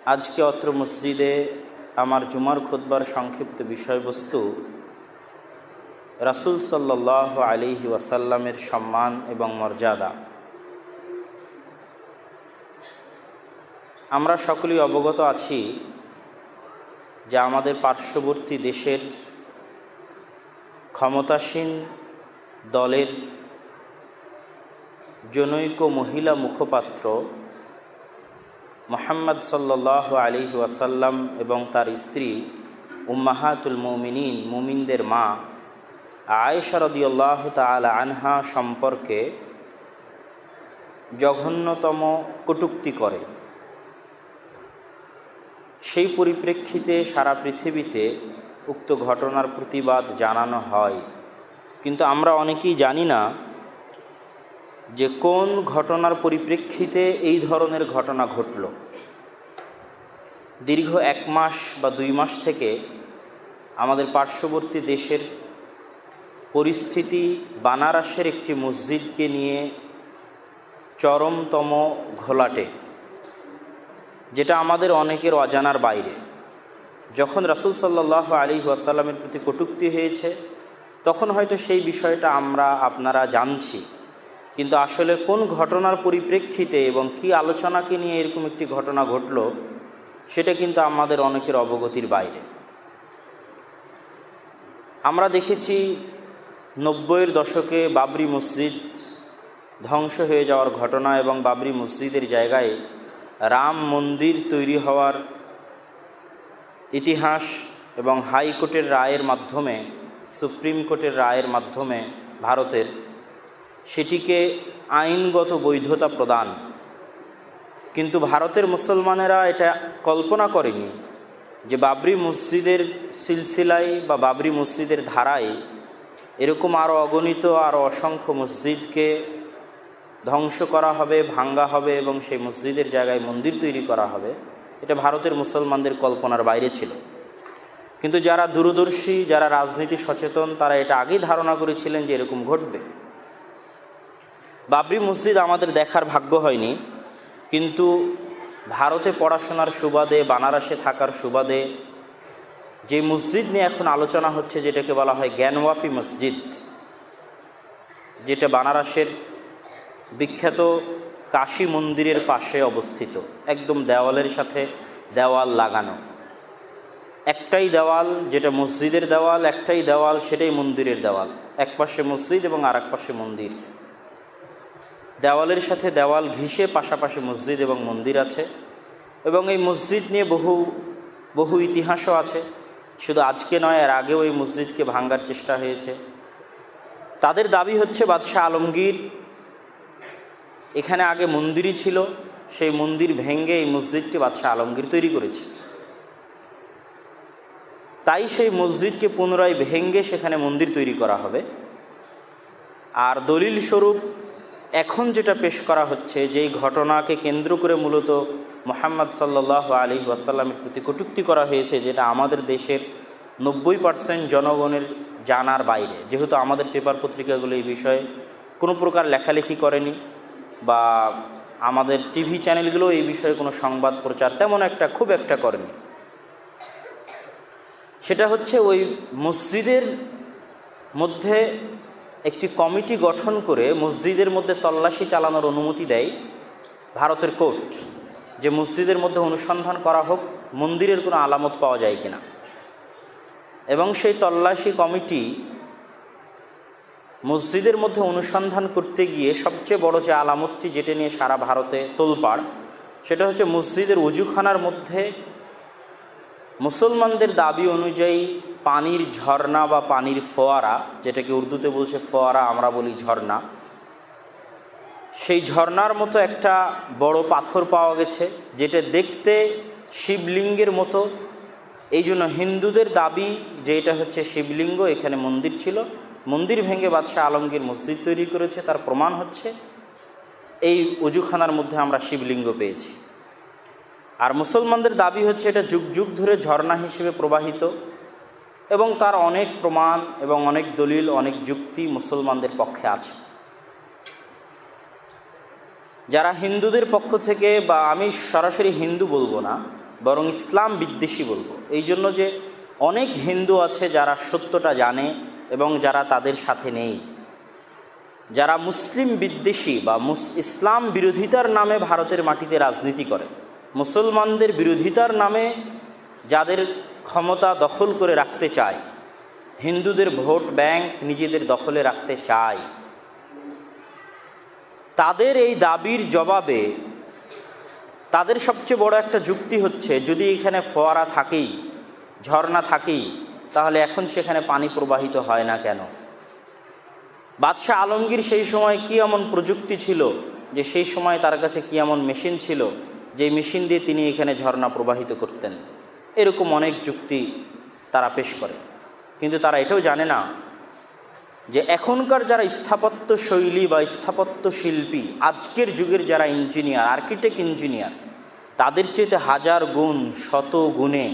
আজকে অত্র মসজিদে আমার জুমার খুতবার সংক্ষিপ্ত বিষয়বস্তু রাসূল সাল্লাল্লাহু আলাইহি ওয়াসাল্লামের সম্মান এবং মর্যাদা। আমরা সকলেই অবগত আছি যে আমাদের পার্শ্ববর্তী দেশের ক্ষমতাসীন দলের জনৈক মহিলা মুখপাত্র মুহাম্মদ সাল্লাল্লাহু আলাইহি ওয়াসাল্লাম এবং তার স্ত্রী উম্মাহাতুল মুমিনিন, মুমিনদের মা আয়েশা রাদিয়াল্লাহু তাআলা আনহা সম্পর্কে জঘন্যতম কটূক্তি করে। সেই পরিপ্রেক্ষিতে সারা পৃথিবীতে উক্ত ঘটনার প্রতিবাদ জানানো হয়, কিন্তু আমরা অনেকেই জানি না যে কোন ঘটনার পরিপ্রেক্ষিতে এই ধরনের ঘটনা ঘটল। দীর্ঘ 1 মাস বা 2 মাস থেকে আমাদের পার্শ্ববর্তী দেশের পরিস্থিতি বানারসের একটি মসজিদকে নিয়ে চরমতম ঘোলাটে, যেটা আমাদের অনেকের অজানার বাইরে। যখন রাসূল সাল্লাল্লাহু আলাইহি ওয়াসাল্লামের প্রতি কটূক্তি হয়েছে তখন হয়তো সেই বিষয়টা আপনারা জানছি, কিন্তু আসলে কোন ঘটনার পরিপ্রেক্ষিতে এবং কি আলোচনাকে নিয়ে এরকম একটি ঘটনা ঘটল সেটা কিন্তু আমাদের অনেকের অবগতির বাইরে। আমরা দেখেছি 90-এর দশকে বাবরি মসজিদ ধ্বংস হয়ে যাওয়ার ঘটনা এবং বাবরি মসজিদের জায়গায় রাম মন্দির তৈরি হওয়ার ইতিহাস এবং হাইকোর্টের রায়ের মাধ্যমে, সুপ্রিম কোর্টের রায়ের মাধ্যমে ভারতের সেটিকে আইনগত বৈধতা প্রদান। কিন্তু ভারতের মুসলমানেরা এটা কল্পনা করেনি যে বাবরি মসজিদের সিলসিলায় বা বাবরি মসজিদের ধারায় এরকম আরও অগণিত আরও অসংখ্য মসজিদকে ধ্বংস করা হবে, ভাঙ্গা হবে এবং সেই মসজিদের জায়গায় মন্দির তৈরি করা হবে। এটা ভারতের মুসলমানদের কল্পনার বাইরে ছিল। কিন্তু যারা দূরদর্শী, যারা রাজনীতি সচেতন, তারা এটা আগেই ধারণা করেছিলেন যে এরকম ঘটবে। বাবরি মসজিদ আমাদের দেখার ভাগ্য হয়নি, কিন্তু ভারতে পড়াশোনার সুবাদে, বানারসে থাকার সুবাদে যে মসজিদ নিয়ে এখন আলোচনা হচ্ছে, যেটাকে বলা হয় জ্ঞানওয়াপী মসজিদ, যেটা বানারসের বিখ্যাত কাশী মন্দিরের পাশে অবস্থিত, একদম দেওয়ালের সাথে দেওয়াল লাগানো। একটাই দেওয়াল যেটা মসজিদের দেওয়াল, একটাই দেওয়াল সেটাই মন্দিরের দেওয়াল। এক পাশে মসজিদ এবং আর এক পাশে মন্দির। দেওয়ালের সাথে দেওয়াল ঘিসে পাশাপাশি মসজিদ এবং মন্দির আছে, এবং এই মসজিদ নিয়ে বহু ইতিহাসও আছে। শুধু আজকে নয়, এর আগেও এই মসজিদকে ভাঙার চেষ্টা হয়েছে। তাদের দাবি হচ্ছে বাদশাহ আলমগীর এখানে আগে মন্দিরই ছিল, সেই মন্দির ভেঙে এই মসজিদটি বাদশাহ আলমগীর তৈরি করেছে। তাই সেই মসজিদকে পুনরায় ভেঙে সেখানে মন্দির তৈরি করা হবে। আর দলিল স্বরূপ এখন যেটা পেশ করা হচ্ছে, যেই ঘটনাকে কেন্দ্র করে মূলত মুহাম্মদ সাল্লাল্লাহু আলাইহি ওয়াসাল্লামের প্রতি কটূক্তি করা হয়েছে, যেটা আমাদের দেশের 90% জনগণের জানার বাইরে, যেহেতু আমাদের পেপার পত্রিকাগুলো এই বিষয়ে কোনো প্রকার লেখালেখি করেনি বা আমাদের টিভি চ্যানেলগুলো এই বিষয়ে কোনো সংবাদ প্রচার তেমন খুব একটা করেনি। সেটা হচ্ছে ওই মসজিদের মধ্যে একটি কমিটি গঠন করে মসজিদের মধ্যে তল্লাশি চালানোর অনুমতি দেয় ভারতের কোর্ট, যে মসজিদের মধ্যে অনুসন্ধান করা হোক মন্দিরের কোনো আলামত পাওয়া যায় কিনা। এবং সেই তল্লাশি কমিটি মসজিদের মধ্যে অনুসন্ধান করতে গিয়ে সবচেয়ে বড় যে আলামতটি, যেটা নিয়ে সারা ভারতে তোলপাড়, সেটা হচ্ছে মসজিদের ওযুখানার মধ্যে মুসলমানদের দাবি অনুযায়ী পানির ঝর্ণা বা পানির ফোয়ারা, যেটাকে উর্দুতে বলছে ফোয়ারা, আমরা বলি ঝর্ণা, সেই ঝর্ণার মতো একটা বড় পাথর পাওয়া গেছে, যেটা দেখতে শিবলিঙ্গের মতো। এই জন্য হিন্দুদের দাবি যে এটা হচ্ছে শিবলিঙ্গ, এখানে মন্দির ছিল, মন্দির ভেঙে বাদশাহ আলমগীর মসজিদ তৈরি করেছে, তার প্রমাণ হচ্ছে এই ওযুখানার মধ্যে আমরা শিবলিঙ্গ পেয়েছি। আর মুসলমানদের দাবি হচ্ছে এটা যুগ যুগ ধরে ঝর্ণা হিসেবে প্রবাহিত, এবং তার অনেক প্রমাণ এবং অনেক দলিল, অনেক যুক্তি মুসলমানদের পক্ষে আছে। যারা হিন্দুদের পক্ষ থেকে, বা আমি সরাসরি হিন্দু বলবো না, বরং ইসলাম বিদ্বেষী বলবো, এই জন্য যে অনেক হিন্দু আছে যারা সত্যটা জানে এবং যারা তাদের সাথে নেই। যারা মুসলিম বিদ্বেষী বা ইসলাম বিরোধিতার নামে ভারতের মাটিতে রাজনীতি করে, মুসলমানদের বিরোধিতার নামে যাদের ক্ষমতা দখল করে রাখতে চায়, হিন্দুদের ভোট ব্যাংক নিজেদের দখলে রাখতে চায়, তাদের এই দাবির জবাবে তাদের সবচেয়ে বড় একটা যুক্তি হচ্ছে, যদি এখানে ফোয়ারা থাকেই, ঝর্ণা থাকেই, তাহলে এখন সেখানে পানি প্রবাহিত হয় না কেন? বাদশাহ আলমগীর সেই সময় কি এমন প্রযুক্তি ছিল যে সেই সময় তার কাছে কি এমন মেশিন ছিল যে মেশিন দিয়ে তিনি এখানে ঝর্ণা প্রবাহিত করতেন? এরকম অনেক যুক্তি তারা পেশ করে, কিন্তু তারা এটাও জানে না যে এখনকার যারা স্থাপত্য শৈলী বা স্থাপত্য শিল্পী, আজকের যুগের যারা ইঞ্জিনিয়ার, আর্কিটেক্ট ইঞ্জিনিয়ার, তাদের চেয়ে হাজার গুণ, শত গুণে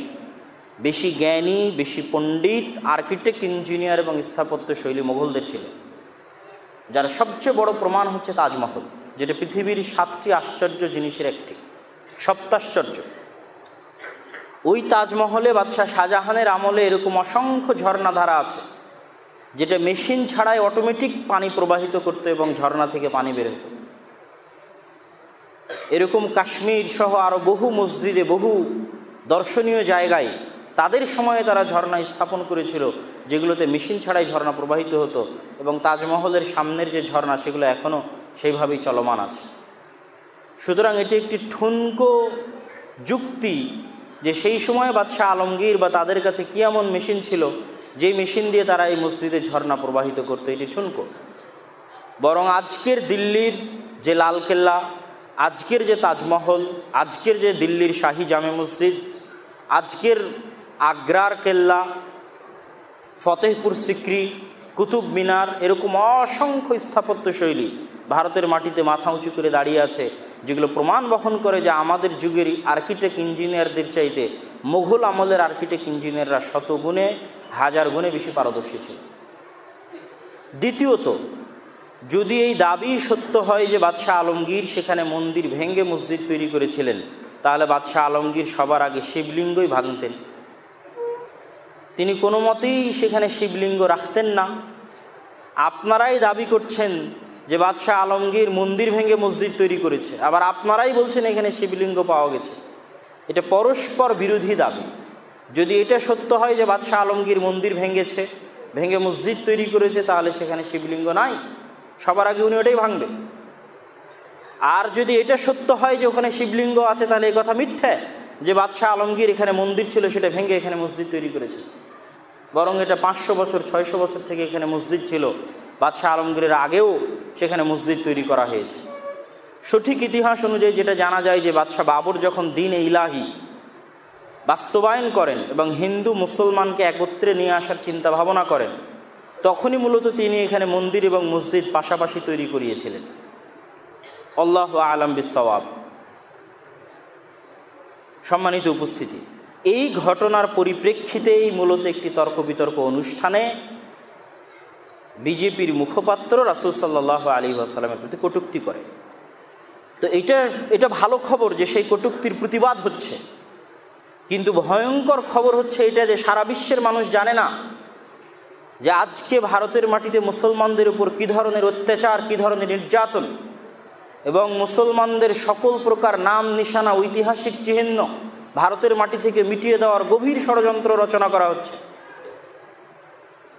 বেশি জ্ঞানী, বেশি পণ্ডিত আর্কিটেক্ট ইঞ্জিনিয়ার এবং স্থাপত্য শৈলী মোগলদের ছিল। যার সবচেয়ে বড় প্রমাণ হচ্ছে তাজমহল, যেটা পৃথিবীর 7টি আশ্চর্য জিনিসের একটি, সপ্তাশ্চর্য। ওই তাজমহলে বাদশাহ শাহজাহানের আমলে এরকম অসংখ্য ঝর্ণাধারা আছে, যেটা মেশিন ছাড়াই অটোমেটিক পানি প্রবাহিত করত এবং ঝর্ণা থেকে পানি বের হতো। এরকম কাশ্মীর সহ আরও বহু মসজিদে, বহু দর্শনীয় জায়গায় তাদের সময়ে তারা ঝর্ণা স্থাপন করেছিল, যেগুলোতে মেশিন ছাড়াই ঝর্ণা প্রবাহিত হতো, এবং তাজমহলের সামনের যে ঝর্ণা সেগুলো এখনও সেইভাবেই চলমান আছে। সুতরাং এটি একটি ঠুনকো যুক্তি যে সেই সময় বাদশাহ আলমগীর বা তাদের কাছে কী এমন মেশিন ছিল যেই মেশিন দিয়ে তারা এই মসজিদে ঝর্ণা প্রবাহিত করতো, এটি ঠুনকো। বরং আজকের দিল্লির যে লালকেল্লা, আজকের যে তাজমহল, আজকের যে দিল্লির শাহী জামে মসজিদ, আজকের আগ্রার কেল্লা, ফতেহপুর সিক্রি, কুতুব মিনার, এরকম অসংখ্য স্থাপত্য শৈলী ভারতের মাটিতে মাথা উঁচু করে দাঁড়িয়ে আছে, যেগুলো প্রমাণ বহন করে যে আমাদের যুগের আর্কিটেক্ট ইঞ্জিনিয়ারদের চাইতে মুঘল আমলের আর্কিটেক্ট ইঞ্জিনিয়াররা শত গুণে, হাজার গুণে বেশি পারদর্শী ছিল। দ্বিতীয়ত, যদি এই দাবি সত্য হয় যে বাদশাহ আলমগীর সেখানে মন্দির ভেঙে মসজিদ তৈরি করেছিলেন, তাহলে বাদশাহ আলমগীর সবার আগে শিবলিঙ্গই ভাঙতেন। তিনি কোনো মতেই সেখানে শিবলিঙ্গ রাখতেন না। আপনারাই দাবি করছেন যে বাদশাহ আলমগীর মন্দির ভেঙে মসজিদ তৈরি করেছে, আবার আপনারাই বলছেন এখানে শিবলিঙ্গ পাওয়া গেছে। এটা পরস্পর বিরোধী দাবি। যদি এটা সত্য হয় যে বাদশাহ আলমগীর মন্দির ভেঙে মসজিদ তৈরি করেছে, তাহলে সেখানে শিবলিঙ্গ নাই, সবার আগে উনি ওটাই ভাঙবে। আর যদি এটা সত্য হয় যে ওখানে শিবলিঙ্গ আছে, তাহলে এই কথা মিথ্যে যে বাদশাহ আলমগীর এখানে মন্দির ছিল সেটা ভেঙে এখানে মসজিদ তৈরি করেছে। বরং এটা 500 বছর 600 বছর থেকে এখানে মসজিদ ছিল, বাদশাহ আলমগীরের আগেও সেখানে মসজিদ তৈরি করা হয়েছে। সঠিক ইতিহাস অনুযায়ী যেটা জানা যায় যে বাদশাহ বাবর যখন দ্বীন-এ ইলাহি বাস্তবায়ন করেন এবং হিন্দু মুসলমানকে একত্রে নিয়ে আসার চিন্তা ভাবনা করেন, তখনই মূলত তিনি এখানে মন্দির এবং মসজিদ পাশাপাশি তৈরি করিয়েছিলেন। আল্লাহু আ'লাম বিস-সাওয়াব। সম্মানিত উপস্থিতি, এই ঘটনার পরিপ্রেক্ষিতেই মূলত একটি তর্ক বিতর্ক অনুষ্ঠানে বিজেপির মুখপাত্র রাসূল সাল্লাল্লাহু আলাইহি ওয়াসাল্লামের প্রতি কটূক্তি করে। তো এটা ভালো খবর যে সেই কটূক্তির প্রতিবাদ হচ্ছে, কিন্তু ভয়ঙ্কর খবর হচ্ছে এটা যে সারা বিশ্বের মানুষ জানে না যে আজকে ভারতের মাটিতে মুসলমানদের উপর কী ধরনের অত্যাচার, কী ধরনের নির্যাতন, এবং মুসলমানদের সকল প্রকার নাম নিশানা, ঐতিহাসিক চিহ্ন ভারতের মাটি থেকে মিটিয়ে দেওয়ার গভীর ষড়যন্ত্র রচনা করা হচ্ছে।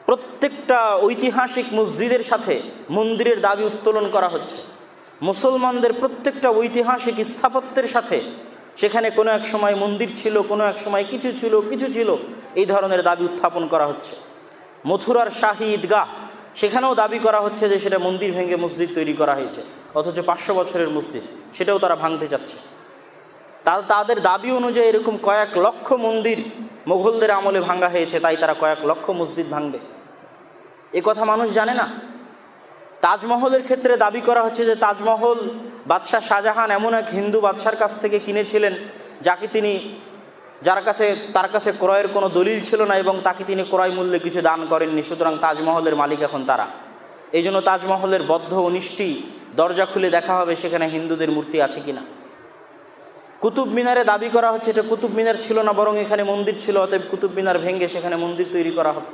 প্রত্যেকটা ঐতিহাসিক মসজিদের সাথে মন্দিরের দাবি উত্তোলন করা হচ্ছে। মুসলমানদের প্রত্যেকটা ঐতিহাসিক স্থাপত্যের সাথে সেখানে কোনো এক সময় মন্দির ছিল, কোনো এক সময় কিছু ছিল, এই ধরনের দাবি উত্থাপন করা হচ্ছে। মথুরার শাহী ঈদগাহ, সেখানেও দাবি করা হচ্ছে যে সেটা মন্দির ভেঙে মসজিদ তৈরি করা হয়েছে, অথচ 500 বছরের মসজিদ, সেটাও তারা ভাঙতে চাচ্ছে। তাদের দাবি অনুযায়ী এরকম কয়েক লক্ষ মন্দির মোগলদের আমলে ভাঙা হয়েছে, তাই তারা কয়েক লক্ষ মসজিদ ভাঙবে। এ কথা মানুষ জানে না। তাজমহলের ক্ষেত্রে দাবি করা হচ্ছে যে তাজমহল বাদশাহ শাহজাহান এমন এক হিন্দু বাদশার কাছ থেকে কিনেছিলেন তার কাছে ক্রয়ের কোনো দলিল ছিল না, এবং তাকে তিনি ক্রয় মূল্যে কিছু দান করেননি। সুতরাং তাজমহলের মালিক এখন তারা। এই জন্য তাজমহলের বদ্ধ 19টি দরজা খুলে দেখা হবে সেখানে হিন্দুদের মূর্তি আছে কিনা। কুতুব মিনারে দাবি করা হচ্ছে এটা কুতুব মিনার ছিল না, বরং এখানে মন্দির ছিল, অতএব কুতুব মিনার ভেঙে সেখানে মন্দির তৈরি করা হবে।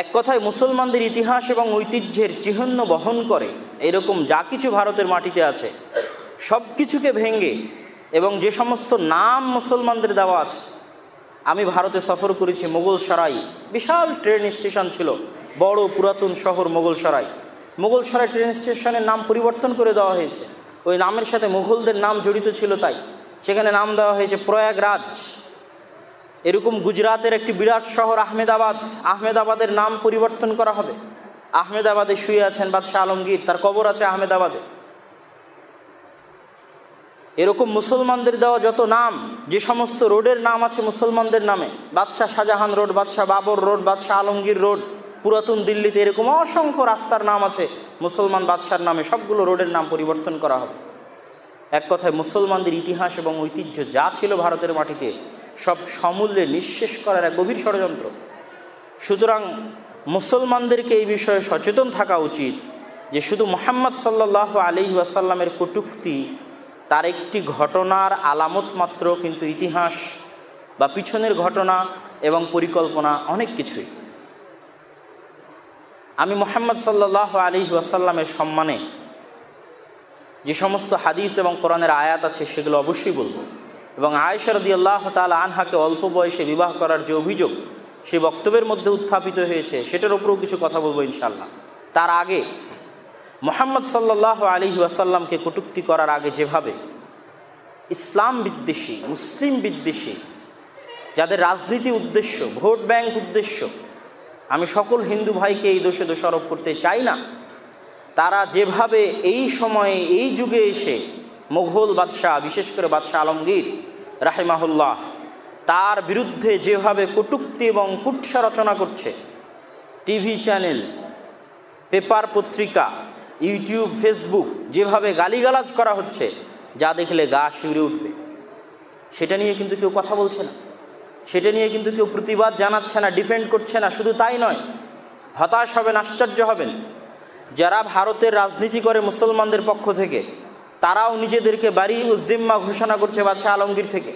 এক কথায় মুসলমানদের ইতিহাস এবং ঐতিহ্যের চিহ্ন বহন করে এরকম যা কিছু ভারতের মাটিতে আছে সব কিছুকে ভেঙে, এবং যে সমস্ত নাম মুসলমানদের দেওয়া আছে। আমি ভারতে সফর করেছি, মোগল সরাই বিশাল ট্রেন স্টেশন ছিল, বড় পুরাতন শহর মোগল সরাই। মোগল সরাই ট্রেন স্টেশনের নাম পরিবর্তন করে দেওয়া হয়েছে, ওই নামের সাথে মুঘলদের নাম জড়িত ছিল, তাই সেখানে নাম দেওয়া হয়েছে প্রয়াগরাজ। এরকম গুজরাতের একটি বিরাট শহর আহমেদাবাদ, আহমেদাবাদের নাম পরিবর্তন করা হবে। আহমেদাবাদে শুয়ে আছেন বাদশাহ আলমগীর, তার কবর আছে আহমেদাবাদে। এরকম মুসলমানদের দেওয়া যত নাম, যে সমস্ত রোডের নাম আছে মুসলমানদের নামে, বাদশাহ শাহজাহান রোড, বাদশাহ বাবর রোড, বাদশাহ আলমগীর রোড, পুরাতন দিল্লিতে এরকম অসংখ্য রাস্তার নাম আছে মুসলমান বাদশার নামে, সবগুলো রোডের নাম পরিবর্তন করা হবে। এক কথায় মুসলমানদের ইতিহাস এবং ঐতিহ্য যা ছিল ভারতের মাটিতে সব সমূল্যে নিঃশেষ করার এক গভীর ষড়যন্ত্র। সুতরাং মুসলমানদেরকে এই বিষয়ে সচেতন থাকা উচিত যে শুধু মুহাম্মদ সাল্লাল্লাহু আলাইহি ওয়াসাল্লামের কটূক্তি তার একটি ঘটনার আলামত মাত্র, কিন্তু ইতিহাস বা পিছনের ঘটনা এবং পরিকল্পনা অনেক কিছুই। আমি মুহাম্মদ সাল্লাল্লাহু আলাইহি ওয়াসাল্লামের সম্মানে যে সমস্ত হাদিস এবং কোরআনের আয়াত আছে সেগুলো অবশ্যই বলবো, এবং আয়েশা রাদিয়াল্লাহু তাআলা আনহাকে অল্প বয়সে বিবাহ করার যে অভিযোগ সেই বক্তব্যের মধ্যে উত্থাপিত হয়েছে সেটার উপরেও কিছু কথা বলবো ইনশাআল্লাহ। তার আগে মুহাম্মদ সাল্লাল্লাহু আলাইহি ওয়াসাল্লামকে কটূক্তি করার আগে যেভাবে ইসলাম বিদ্বেষী, মুসলিম বিদ্বেষী, যাদের রাজনীতি উদ্দেশ্য, ভোট ব্যাংক উদ্দেশ্য, আমি সকল হিন্দু ভাইকে এই দোষে দোষারোপ করতে চাই না, তারা যেভাবে এই সময়ে এই যুগে এসে মুঘল বাদশাহ, বিশেষ করে বাদশাহ আলমগীর রাহিমাহুল্লাহ, তার বিরুদ্ধে যেভাবে কটূক্তি এবং কুৎসা রচনা করছে, টিভি চ্যানেল, পেপার পত্রিকা, ইউটিউব, ফেসবুক, যেভাবে গালিগালাজ করা হচ্ছে, যা দেখলে গা শিউরে উঠবে। সেটা নিয়ে কিন্তু কেউ কথা বলছে না, সেটা নিয়ে কিন্তু কেউ প্রতিবাদ জানাচ্ছে না, ডিফেন্ড করছে না। শুধু তাই নয়, হতাশ হবেন, আশ্চর্য হবেন, যারা ভারতের রাজনীতি করে মুসলমানদের পক্ষ থেকে, তারাও নিজেদেরকে বারি উজ্জিম্মা ঘোষণা করছে বাদশাহ আলমগীর থেকে,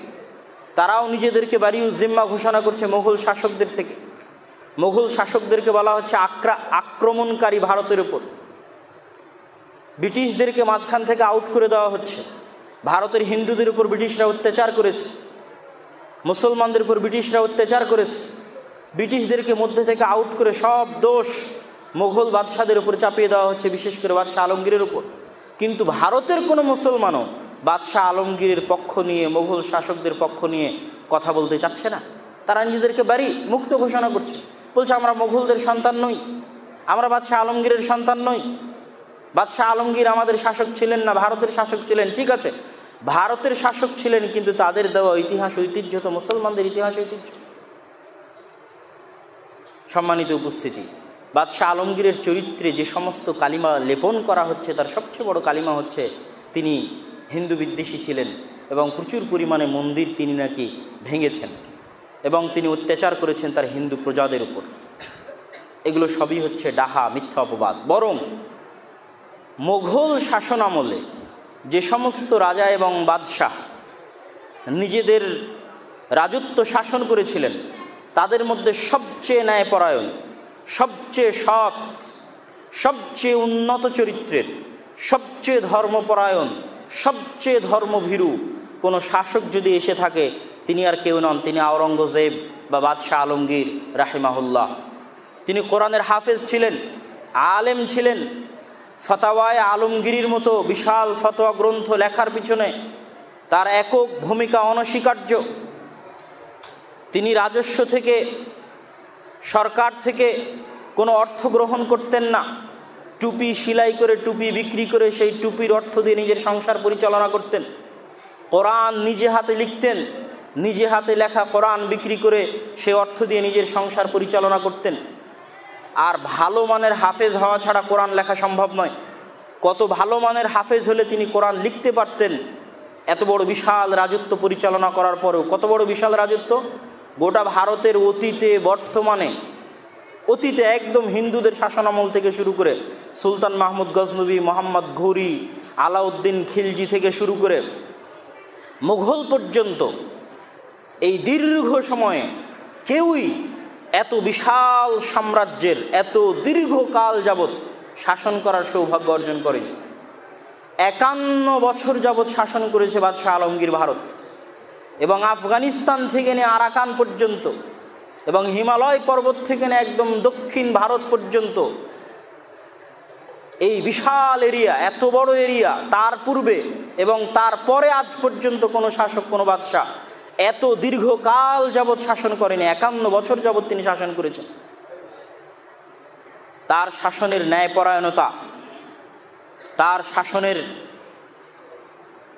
তারাও নিজেদেরকে বারি উজ্জিম্মা ঘোষণা করছে মুঘল শাসকদের থেকে। মুঘল শাসকদেরকে বলা হচ্ছে আক্রমণকারী ভারতের উপর। ব্রিটিশদেরকে মাঝখান থেকে আউট করে দেওয়া হচ্ছে। ভারতের হিন্দুদের উপর ব্রিটিশরা অত্যাচার করেছে, মুসলমানদের উপর ব্রিটিশরা অত্যাচার করেছে। ব্রিটিশদেরকে মধ্যে থেকে আউট করে সব দোষ মুঘল বাদশাদের উপর চাপিয়ে দেওয়া হচ্ছে, বিশেষ করে বাদশাহ আলমগীরের উপর। কিন্তু ভারতের কোনো মুসলমানও বাদশাহ আলমগীরের পক্ষ নিয়ে, মুঘল শাসকদের পক্ষ নিয়ে কথা বলতে চাচ্ছে না। তারা নিজেদেরকে বাড়ি মুক্ত ঘোষণা করছে, বলছে আমরা মুঘলদের সন্তান নই, আমরা বাদশাহ আলমগীরের সন্তান নই। বাদশাহ আলমগীর আমাদের শাসক ছিলেন না, ভারতের শাসক ছিলেন। ঠিক আছে, ভারতের শাসক ছিলেন, কিন্তু তাদের দেওয়া ইতিহাস ঐতিহ্য তো মুসলমানদের ইতিহাস ঐতিহ্য। সম্মানিত উপস্থিতি, বাদশাহ আলমগীরের চরিত্রে যে সমস্ত কালিমা লেপন করা হচ্ছে তার সবচেয়ে বড় কালিমা হচ্ছে তিনি হিন্দু বিদ্বেষী ছিলেন এবং প্রচুর পরিমাণে মন্দির তিনি নাকি ভেঙেছেন এবং তিনি অত্যাচার করেছেন তার হিন্দু প্রজাদের উপর। এগুলো সবই হচ্ছে ডাহা, মিথ্যা অপবাদ। বরং মোঘল শাসন আমলে যে সমস্ত রাজা এবং বাদশাহ নিজেদের রাজত্ব শাসন করেছিলেন, তাদের মধ্যে সবচেয়ে ন্যায়পরায়ণ, সবচেয়ে সৎ, সবচেয়ে উন্নত চরিত্রের, সবচেয়ে ধর্মপরায়ণ, সবচেয়ে ধর্মভীরু কোনো শাসক যদি এসে থাকে, তিনি আর কেউ নন, তিনি আওরঙ্গজেব বা বাদশাহ আলমগীর রাহিমাহুল্লাহ। তিনি কোরআনের হাফেজ ছিলেন, আলেম ছিলেন। ফতাওয়ায়ে আলমগীরির মতো বিশাল ফতোয়া গ্রন্থ লেখার পিছনে তার একক ভূমিকা অনস্বীকার্য। তিনি রাজস্ব থেকে, সরকার থেকে কোনো অর্থ গ্রহণ করতেন না। টুপি সেলাই করে, টুপি বিক্রি করে সেই টুপির অর্থ দিয়ে নিজের সংসার পরিচালনা করতেন। কোরআন নিজে হাতে লিখতেন, নিজে হাতে লেখা কোরআন বিক্রি করে সে অর্থ দিয়ে নিজের সংসার পরিচালনা করতেন। আর ভালো মানের হাফেজ হওয়া ছাড়া কোরআন লেখা সম্ভব নয়। কত ভালো মানের হাফেজ হলে তিনি কোরআন লিখতে পারতেন। এত বড় বিশাল রাজত্ব পরিচালনা করার পরেও, কত বড় বিশাল রাজত্ব, গোটা ভারতের অতীতে, বর্তমানে, অতীতে একদম হিন্দুদের শাসনামল থেকে শুরু করে সুলতান মাহমুদ গজনবী, মোহাম্মদ ঘুরি, আলাউদ্দিন খিলজি থেকে শুরু করে মুঘল পর্যন্ত এই দীর্ঘ সময়ে কেউই এত বিশাল সাম্রাজ্যের এত দীর্ঘকাল যাবৎ শাসন করার সৌভাগ্য অর্জন করেনি। 51 বছর যাবৎ শাসন করেছে বাদশাহ আলমগীর ভারত, এবং আফগানিস্তান থেকে নিয়ে আরাকান পর্যন্ত এবং হিমালয় পর্বত থেকে নিয়ে একদম দক্ষিণ ভারত পর্যন্ত এই বিশাল এরিয়া, এত বড় এরিয়া তার পূর্বে এবং তারপরে আজ পর্যন্ত কোনো শাসক, কোনো বাদশাহ এত দীর্ঘকাল যাবৎ শাসন করেনি। 51 বছর যাবৎ তিনি শাসন করেছেন। তার শাসনের ন্যায়পরায়ণতা, তার শাসনের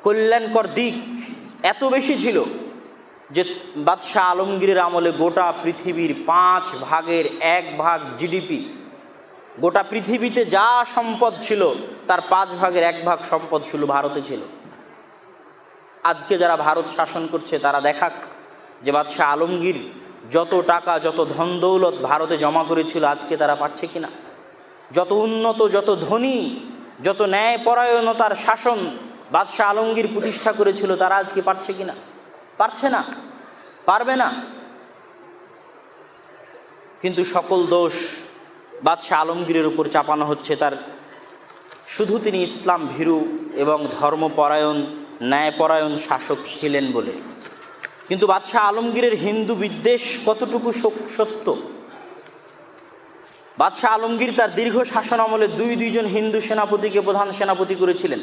কল্যাণকর দিক এত বেশি ছিল যে বাদশাহ আলমগীরের আমলে গোটা পৃথিবীর 5 ভাগের 1 ভাগ জিডিপি, গোটা পৃথিবীতে যা সম্পদ ছিল তার 5 ভাগের 1 ভাগ সম্পদ ছিল ভারতে ছিল। আজকে যারা ভারত শাসন করছে তারা দেখাক যে বাদশাহ আলমগীর যত টাকা, যত ধন দৌলত ভারতে জমা করেছিল আজকে তারা পাচ্ছে কিনা। যত উন্নত, যত ধনী, যত ন্যায়পরায়ণতার শাসন বাদশাহ আলমগীর প্রতিষ্ঠা করেছিল তারা আজকে পারছে কিনা? পারছে না, পারবে না। কিন্তু সকল দোষ বাদশাহ আলমগীরের উপর চাপানো হচ্ছে তার শুধু তিনি ইসলাম ভীরু এবং ধর্মপরায়ণ, ন্যায়পরায়ণ শাসক ছিলেন বলে। কিন্তু বাদশাহ আলমগীরের হিন্দু বিদ্বেষ কতটুকু সত্য? বাদশাহ আলমগীর তার দীর্ঘ শাসন আমলে দুইজন হিন্দু সেনাপতিকে প্রধান সেনাপতি করেছিলেন।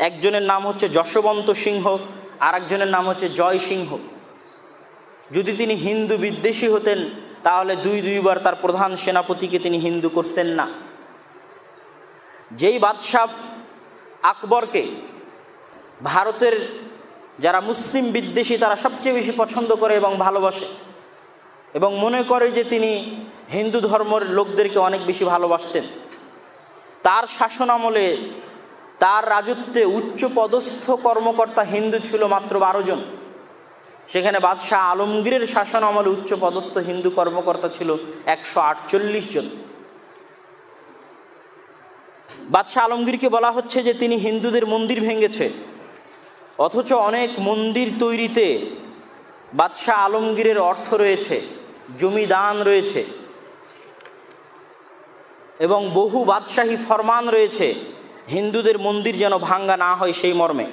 একজনের নাম হচ্ছে যশবন্ত সিংহ, আর একজনের নাম হচ্ছে জয় সিংহ। যদি তিনি হিন্দু বিদ্বেষী হতেন তাহলে দুইবার তার প্রধান সেনাপতিকে তিনি হিন্দু করতেন না। যেই বাদশাহ আকবরকে ভারতের যারা মুসলিম বিদ্বেষী তারা সবচেয়ে বেশি পছন্দ করে এবং ভালোবাসে এবং মনে করে যে তিনি হিন্দু ধর্মের লোকদেরকে অনেক বেশি ভালোবাসতেন, তার শাসন আমলে তার রাজত্বে উচ্চ পদস্থ কর্মকর্তা হিন্দু ছিল মাত্র 12 জন। সেখানে বাদশাহ আলমগীরের শাসন আমলে উচ্চ পদস্থ হিন্দু কর্মকর্তা ছিল 148 জন। বাদশাহ আলমগীরকে বলা হচ্ছে যে তিনি হিন্দুদের মন্দির ভেঙেছে, অথচ অনেক মন্দির তৈরিতে বাদশাহ আলমগীরের অর্থ রয়েছে, জমিদান রয়েছে এবং বহু বাদশাহী ফরমান রয়েছে হিন্দুদের মন্দির যেন ভাঙ্গা না হয় সেই মর্মে।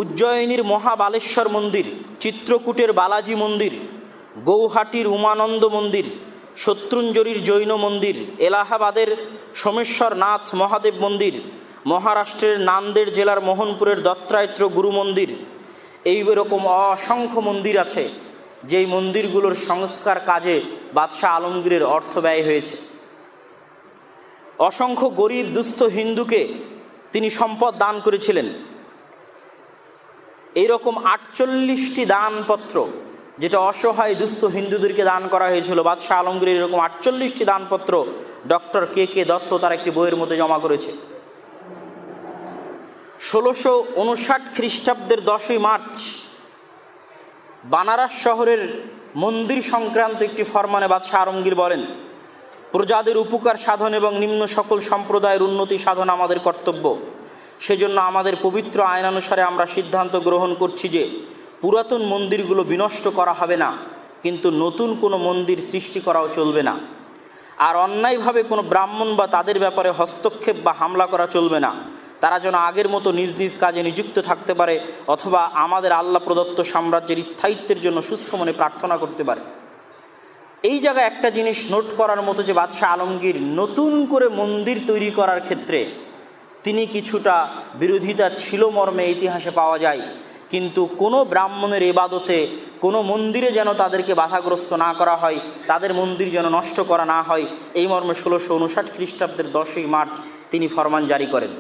উজ্জয়িনীর মহাবালেশ্বর মন্দির, চিত্রকূটের বালাজি মন্দির, গৌহাটির উমানন্দ মন্দির, শত্রুঞ্জরির জৈন মন্দির, এলাহাবাদের সোমেশ্বরনাথ মহাদেব মন্দির, মহারাষ্ট্রের নান্দেড় জেলার মোহনপুরের দত্তাত্রেয় গুরু মন্দির, এই রকম অসংখ্য মন্দির আছে যেই মন্দিরগুলোর সংস্কার কাজে বাদশাহ আলমগীরের অর্থ ব্যয় হয়েছে। অসংখ্য গরিব দুস্থ হিন্দুকে তিনি সম্পদ দান করেছিলেন। এইরকম 48টি দানপত্র, যেটা অসহায় দুস্থ হিন্দুদেরকে দান করা হয়েছিল, বাদশাহ আলমগীর এরকম 48টি দানপত্র ডক্টর কে দত্ত তার একটি বইয়ের মধ্যে জমা করেছে। 1659 খ্রিস্টাব্দের 10ই মার্চ বানারস শহরের মন্দির সংক্রান্ত একটি ফরমানে বাদশাহ আলমগীর বলেন, প্রজাদের উপকার সাধন এবং নিম্ন সকল সম্প্রদায়ের উন্নতি সাধন আমাদের কর্তব্য। সেজন্য আমাদের পবিত্র আইনানুসারে আমরা সিদ্ধান্ত গ্রহণ করছি যে পুরাতন মন্দিরগুলো বিনষ্ট করা হবে না, কিন্তু নতুন কোনো মন্দির সৃষ্টি করাও চলবে না। আর অন্যায়ভাবে কোনো ব্রাহ্মণ বা তাদের ব্যাপারে হস্তক্ষেপ বা হামলা করা চলবে না। তারা যেন আগের মতো নিজ নিজ কাজে নিযুক্ত থাকতে পারে অথবা আমাদের আল্লাহ প্রদত্ত সাম্রাজ্যের স্থায়িত্বের জন্য সুস্থ মনে প্রার্থনা করতে পারে। এই জায়গায় একটা জিনিস নোট করার মতো যে বাদশাহ আলমগীর নতুন করে মন্দির তৈরি করার ক্ষেত্রে তিনি কিছুটা বিরোধিতা ছিল মর্মে ইতিহাসে পাওয়া যায়, কিন্তু কোনো ব্রাহ্মণের ইবাদতে, কোনো মন্দিরে যেন তাদেরকে বাধাগ্রস্ত না করা হয়, তাদের মন্দির যেন নষ্ট করা না হয়, এই মর্মে 1659 খ্রিস্টাব্দের 10ই মার্চ তিনি ফরমান জারি করেন।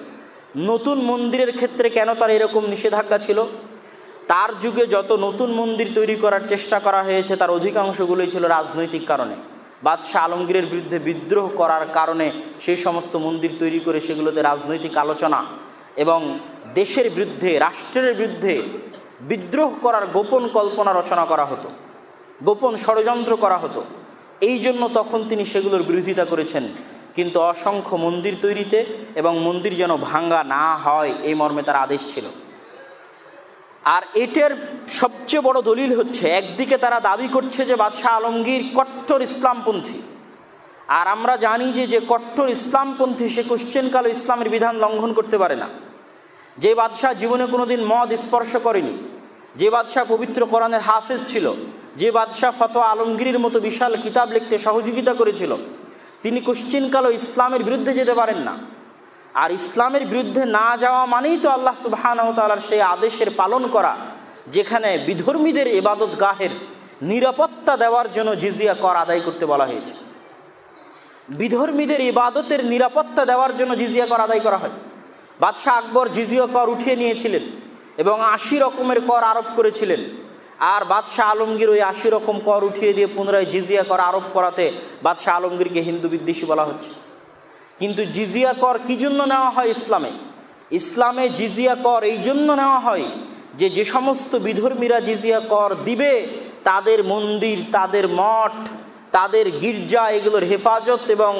নতুন মন্দিরের ক্ষেত্রে কেন তার এরকম নিষেধাজ্ঞা ছিল? তার যুগে যত নতুন মন্দির তৈরি করার চেষ্টা করা হয়েছে তার অধিকাংশগুলোই ছিল রাজনৈতিক কারণে। বাদশাহ আলমগীরের বিরুদ্ধে বিদ্রোহ করার কারণে সেই সমস্ত মন্দির তৈরি করে সেগুলোতে রাজনৈতিক আলোচনা এবং দেশের বিরুদ্ধে, রাষ্ট্রের বিরুদ্ধে বিদ্রোহ করার গোপন কল্পনা রচনা করা হতো, গোপন ষড়যন্ত্র করা হতো। এই জন্য তখন তিনি সেগুলোর বিরোধিতা করেছেন। কিন্তু অসংখ্য মন্দির তৈরিতে এবং মন্দির যেন ভাঙ্গা না হয় এই মর্মে তার আদেশ ছিল। আর এটার সবচেয়ে বড় দলিল হচ্ছে, একদিকে তারা দাবি করছে যে বাদশাহ আলমগীর কট্টর ইসলামপন্থী, আর আমরা জানি যে কট্টর ইসলামপন্থী সে কোশ্চেনকালে ইসলামের বিধান লঙ্ঘন করতে পারে না। যে বাদশাহ জীবনে কোনোদিন মদ স্পর্শ করেনি, যে বাদশাহ পবিত্র কোরআনের হাফেজ ছিল, যে বাদশাহ ফতোয়া আলমগীরের মতো বিশাল কিতাব লিখতে সহযোগিতা করেছিল, তিনি কোশ্চেনকালে ইসলামের বিরুদ্ধে যেতে পারেন না। আর ইসলামের বিরুদ্ধে না যাওয়া মানেই তো আল্লাহ সুবহানাহু ওয়া তাআলার সেই আদেশের পালন করা, যেখানে বিধর্মীদের ইবাদত গাহের নিরাপত্তা দেওয়ার জন্য জিজিয়া কর আদায় করতে বলা হয়েছে। বিধর্মীদের ইবাদতের নিরাপত্তা দেওয়ার জন্য জিজিয়া কর আদায় করা হয়। বাদশাহ আকবর জিজিয়া কর উঠিয়ে নিয়েছিলেন এবং ৮০ রকমের কর আরোপ করেছিলেন। আর বাদশাহ আলমগীর ওই ৮০ রকম কর উঠিয়ে দিয়ে পুনরায় জিজিয়া কর আরোপ করাতে বাদশাহ আলমগীরকে হিন্দু বিদ্বেষী বলা হচ্ছে। কিন্তু জিজিয়া কর কী জন্য নেওয়া হয় ইসলামে জিজিয়া কর এই জন্য নেওয়া হয় যে সমস্ত বিধর্মীরা জিজিয়া কর দিবে, তাদের মন্দির, তাদের মঠ, তাদের গির্জা, এগুলোর হেফাজত এবং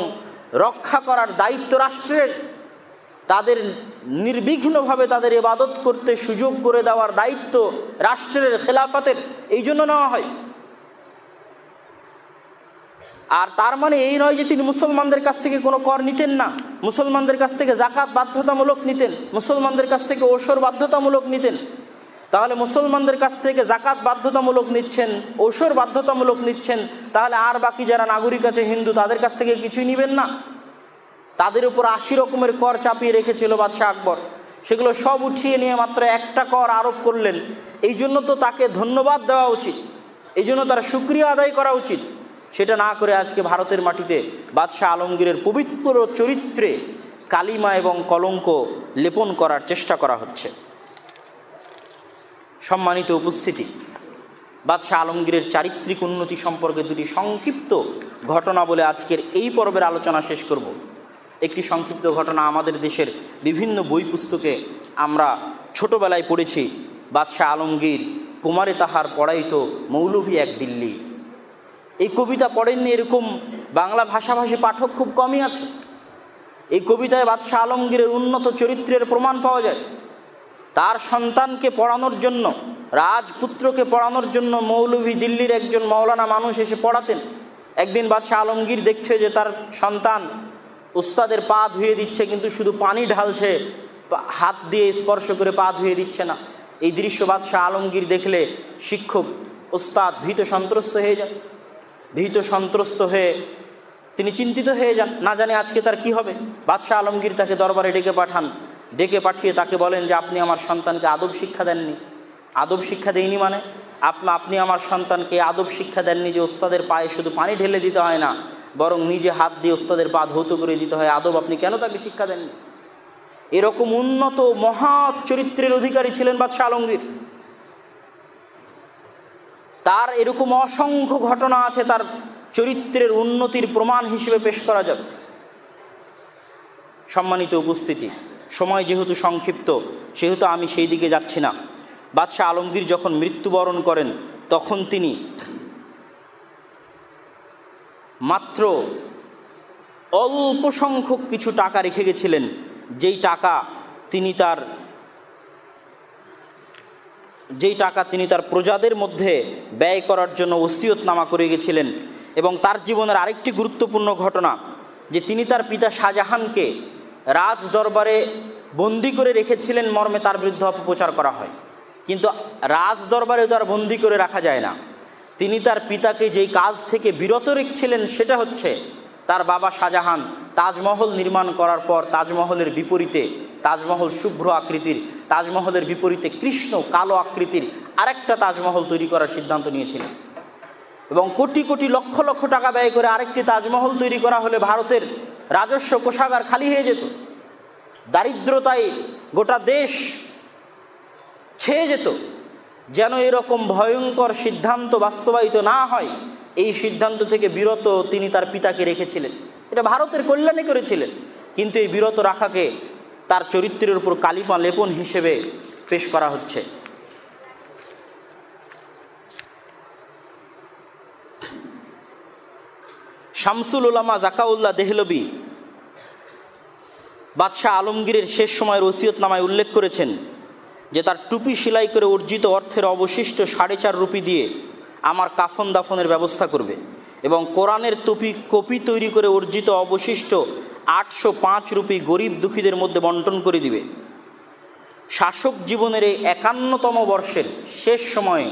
রক্ষা করার দায়িত্ব রাষ্ট্রের। তাদের নির্বিঘ্নভাবে তাদের ইবাদত করতে সুযোগ করে দেওয়ার দায়িত্ব রাষ্ট্রের, খেলাফতের, এই জন্য নেওয়া হয়। আর তার মানে এই নয় যে তিনি মুসলমানদের কাছ থেকে কোনো কর নিতেন না, মুসলমানদের কাছ থেকে জাকাত বাধ্যতামূলক নিতেন, মুসলমানদের কাছ থেকে ওসর বাধ্যতামূলক নিতেন। তাহলে মুসলমানদের কাছ থেকে জাকাত বাধ্যতামূলক নিচ্ছেন, ওসর বাধ্যতামূলক নিচ্ছেন, তাহলে আর বাকি যারা নাগরিক আছে হিন্দু, তাদের কাছ থেকে কিছুই নেবেন না? তাদের উপর ৮০ রকমের কর চাপিয়ে রেখেছিল বাদশাহ আকবর, সেগুলো সব উঠিয়ে নিয়ে মাত্র একটা কর আরোপ করলেন। এই জন্য তো তাকে ধন্যবাদ দেওয়া উচিত, এই জন্য তার শুকরিয়া আদায় করা উচিত। সেটা না করে আজকে ভারতের মাটিতে বাদশাহ আলমগীরের পবিত্র চরিত্রে কালিমা এবং কলঙ্ক লেপন করার চেষ্টা করা হচ্ছে। সম্মানিত উপস্থিতি, বাদশাহ আলমগীরের চারিত্রিক উন্নতি সম্পর্কে দুটি সংক্ষিপ্ত ঘটনা বলে আজকের এই পর্বের আলোচনা শেষ করব। একটি সংক্ষিপ্ত ঘটনা আমাদের দেশের বিভিন্ন বই পুস্তকে আমরা ছোটবেলায় পড়েছি। বাদশাহ আলমগীর কুমারে তাহার পড়াইতো মৌলভী এক দিল্লি। এই কবিতা পড়েননি এরকম বাংলা ভাষাভাষী পাঠক খুব কমই আছে। এই কবিতায় বাদশাহ আলমগীরের উন্নত চরিত্রের প্রমাণ পাওয়া যায়। তার সন্তানকে পড়ানোর জন্য, রাজপুত্রকে পড়ানোর জন্য মৌলভী দিল্লির একজন মৌলানা মানুষ এসে পড়াতেন। একদিন বাদশাহ আলমগীর দেখছে যে তার সন্তান উস্তাদের পা ধুয়ে দিচ্ছে, কিন্তু শুধু পানি ঢালছে, হাত দিয়ে স্পর্শ করে পা ধুয়ে দিচ্ছে না। এই দৃশ্য বাদশাহ আলমগীর দেখলে শিক্ষক উস্তাদ ভীত সন্ত্রস্ত হয়ে যায়। ভীত সন্ত্রস্ত হয়ে তিনি চিন্তিত হয়ে যান, না জানে আজকে তার কি হবে। বাদশাহ আলমগীর তাকে দরবারে ডেকে পাঠান। ডেকে পাঠিয়ে তাকে বলেন যে আপনি আমার সন্তানকে আদব শিক্ষা দেননি। আদব শিক্ষা দেয়নি মানে আপনি আমার সন্তানকে আদব শিক্ষা দেননি যে ওস্তাদের পায়ে শুধু পানি ঢেলে দিতে হয় না, বরং নিজে হাত দিয়ে ওস্তাদের পা ধৌত করে দিতে হয়। আদব আপনি কেন তাকে শিক্ষা দেননি? এরকম উন্নত মহা চরিত্রের অধিকারী ছিলেন বাদশাহ আলমগীর। তার এরকম অসংখ্য ঘটনা আছে, তার চরিত্রের উন্নতির প্রমাণ হিসেবে পেশ করা যাবে। সম্মানিত উপস্থিতি, সময় যেহেতু সংক্ষিপ্ত সেহেতু আমি সেই দিকে যাচ্ছি না। বাদশাহ আলমগীর যখন মৃত্যুবরণ করেন তখন তিনি মাত্র অল্প সংখ্যক কিছু টাকা রেখে গেছিলেন, যেই টাকা তিনি তার প্রজাদের মধ্যে ব্যয় করার জন্য ওসিয়তনামা করে গেছিলেন। এবং তার জীবনের আরেকটি গুরুত্বপূর্ণ ঘটনা যে তিনি তার পিতা শাহজাহানকে রাজ দরবারে বন্দি করে রেখেছিলেন মর্মে তার বিরুদ্ধে অপপ্রচার করা হয়। কিন্তু রাজ দরবারে তো আর বন্দি করে রাখা যায় না। তিনি তার পিতাকে যেই কাজ থেকে বিরত রেখেছিলেন সেটা হচ্ছে তার বাবা শাহজাহান তাজমহল নির্মাণ করার পর তাজমহলের বিপরীতে, তাজমহল শুভ্র আকৃতির, তাজমহলের বিপরীতে কৃষ্ণ কালো আকৃতির আরেকটা তাজমহল তৈরি করার সিদ্ধান্ত নিয়েছিলেন। এবং কোটি কোটি লক্ষ লক্ষ টাকা ব্যয় করে আরেকটি তাজমহল তৈরি করা হলে ভারতের রাজস্ব কোষাগার খালি হয়ে যেত, দারিদ্রতায় গোটা দেশ ছেয়ে যেত। যেন এরকম ভয়ঙ্কর সিদ্ধান্ত বাস্তবায়িত না হয়, এই সিদ্ধান্ত থেকে বিরত তিনি তার পিতাকে রেখেছিলেন। এটা ভারতের কল্যাণে করেছিলেন। কিন্তু এই বিরত রাখাকে তার চরিত্রের উপর কালিমা লেপন হিসেবে পেশ করা হচ্ছে। শামসুল উলামা জাকাউল্লাহ দেহলভী বাদশাহ আলমগীরের শেষ সময়ের ওসিয়তনামায় উল্লেখ করেছেন যে তার টুপি সেলাই করে অর্জিত অর্থের অবশিষ্ট 4.5 রুপি দিয়ে আমার কাফন দাফনের ব্যবস্থা করবে এবং কোরআনের কপি তৈরি করে অর্জিত অবশিষ্ট 805 রুপি গরিব দুঃখীদের মধ্যে বন্টন করে দিবে। শাসক জীবনের এই 51তম বর্ষের শেষ সময়ে,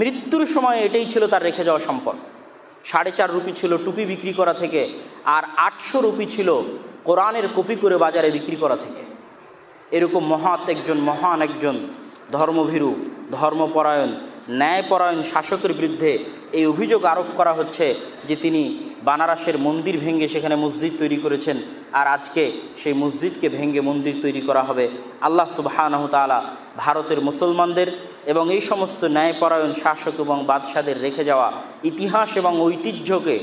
মৃত্যুর সময়ে এটাই ছিল তার রেখে যাওয়া সম্পদ। 4.5 রুপি ছিল টুপি বিক্রি করা থেকে, আর 800 রুপি ছিল কোরআনের কপি করে বাজারে বিক্রি করা থেকে। এরকম মহান একজন ধর্মভীরু, ধর্মপরায়ণ, ন্যায়পরায়ণ শাসকের বিরুদ্ধে এই অভিযোগ আরোপ করা হচ্ছে যে তিনি বানারসের মন্দির ভেঙে সেখানে মসজিদ তৈরি করেছেন, আর আজকে সেই মসজিদকে ভেঙে মন্দির তৈরি করা হবে। আল্লাহ সুবহানাহু তাআলা ভারতের মুসলমানদের এবং এই সমস্ত ন্যায়পরায়ণ শাসক এবং বাদশাদের রেখে যাওয়া ইতিহাস এবং ঐতিহ্যকে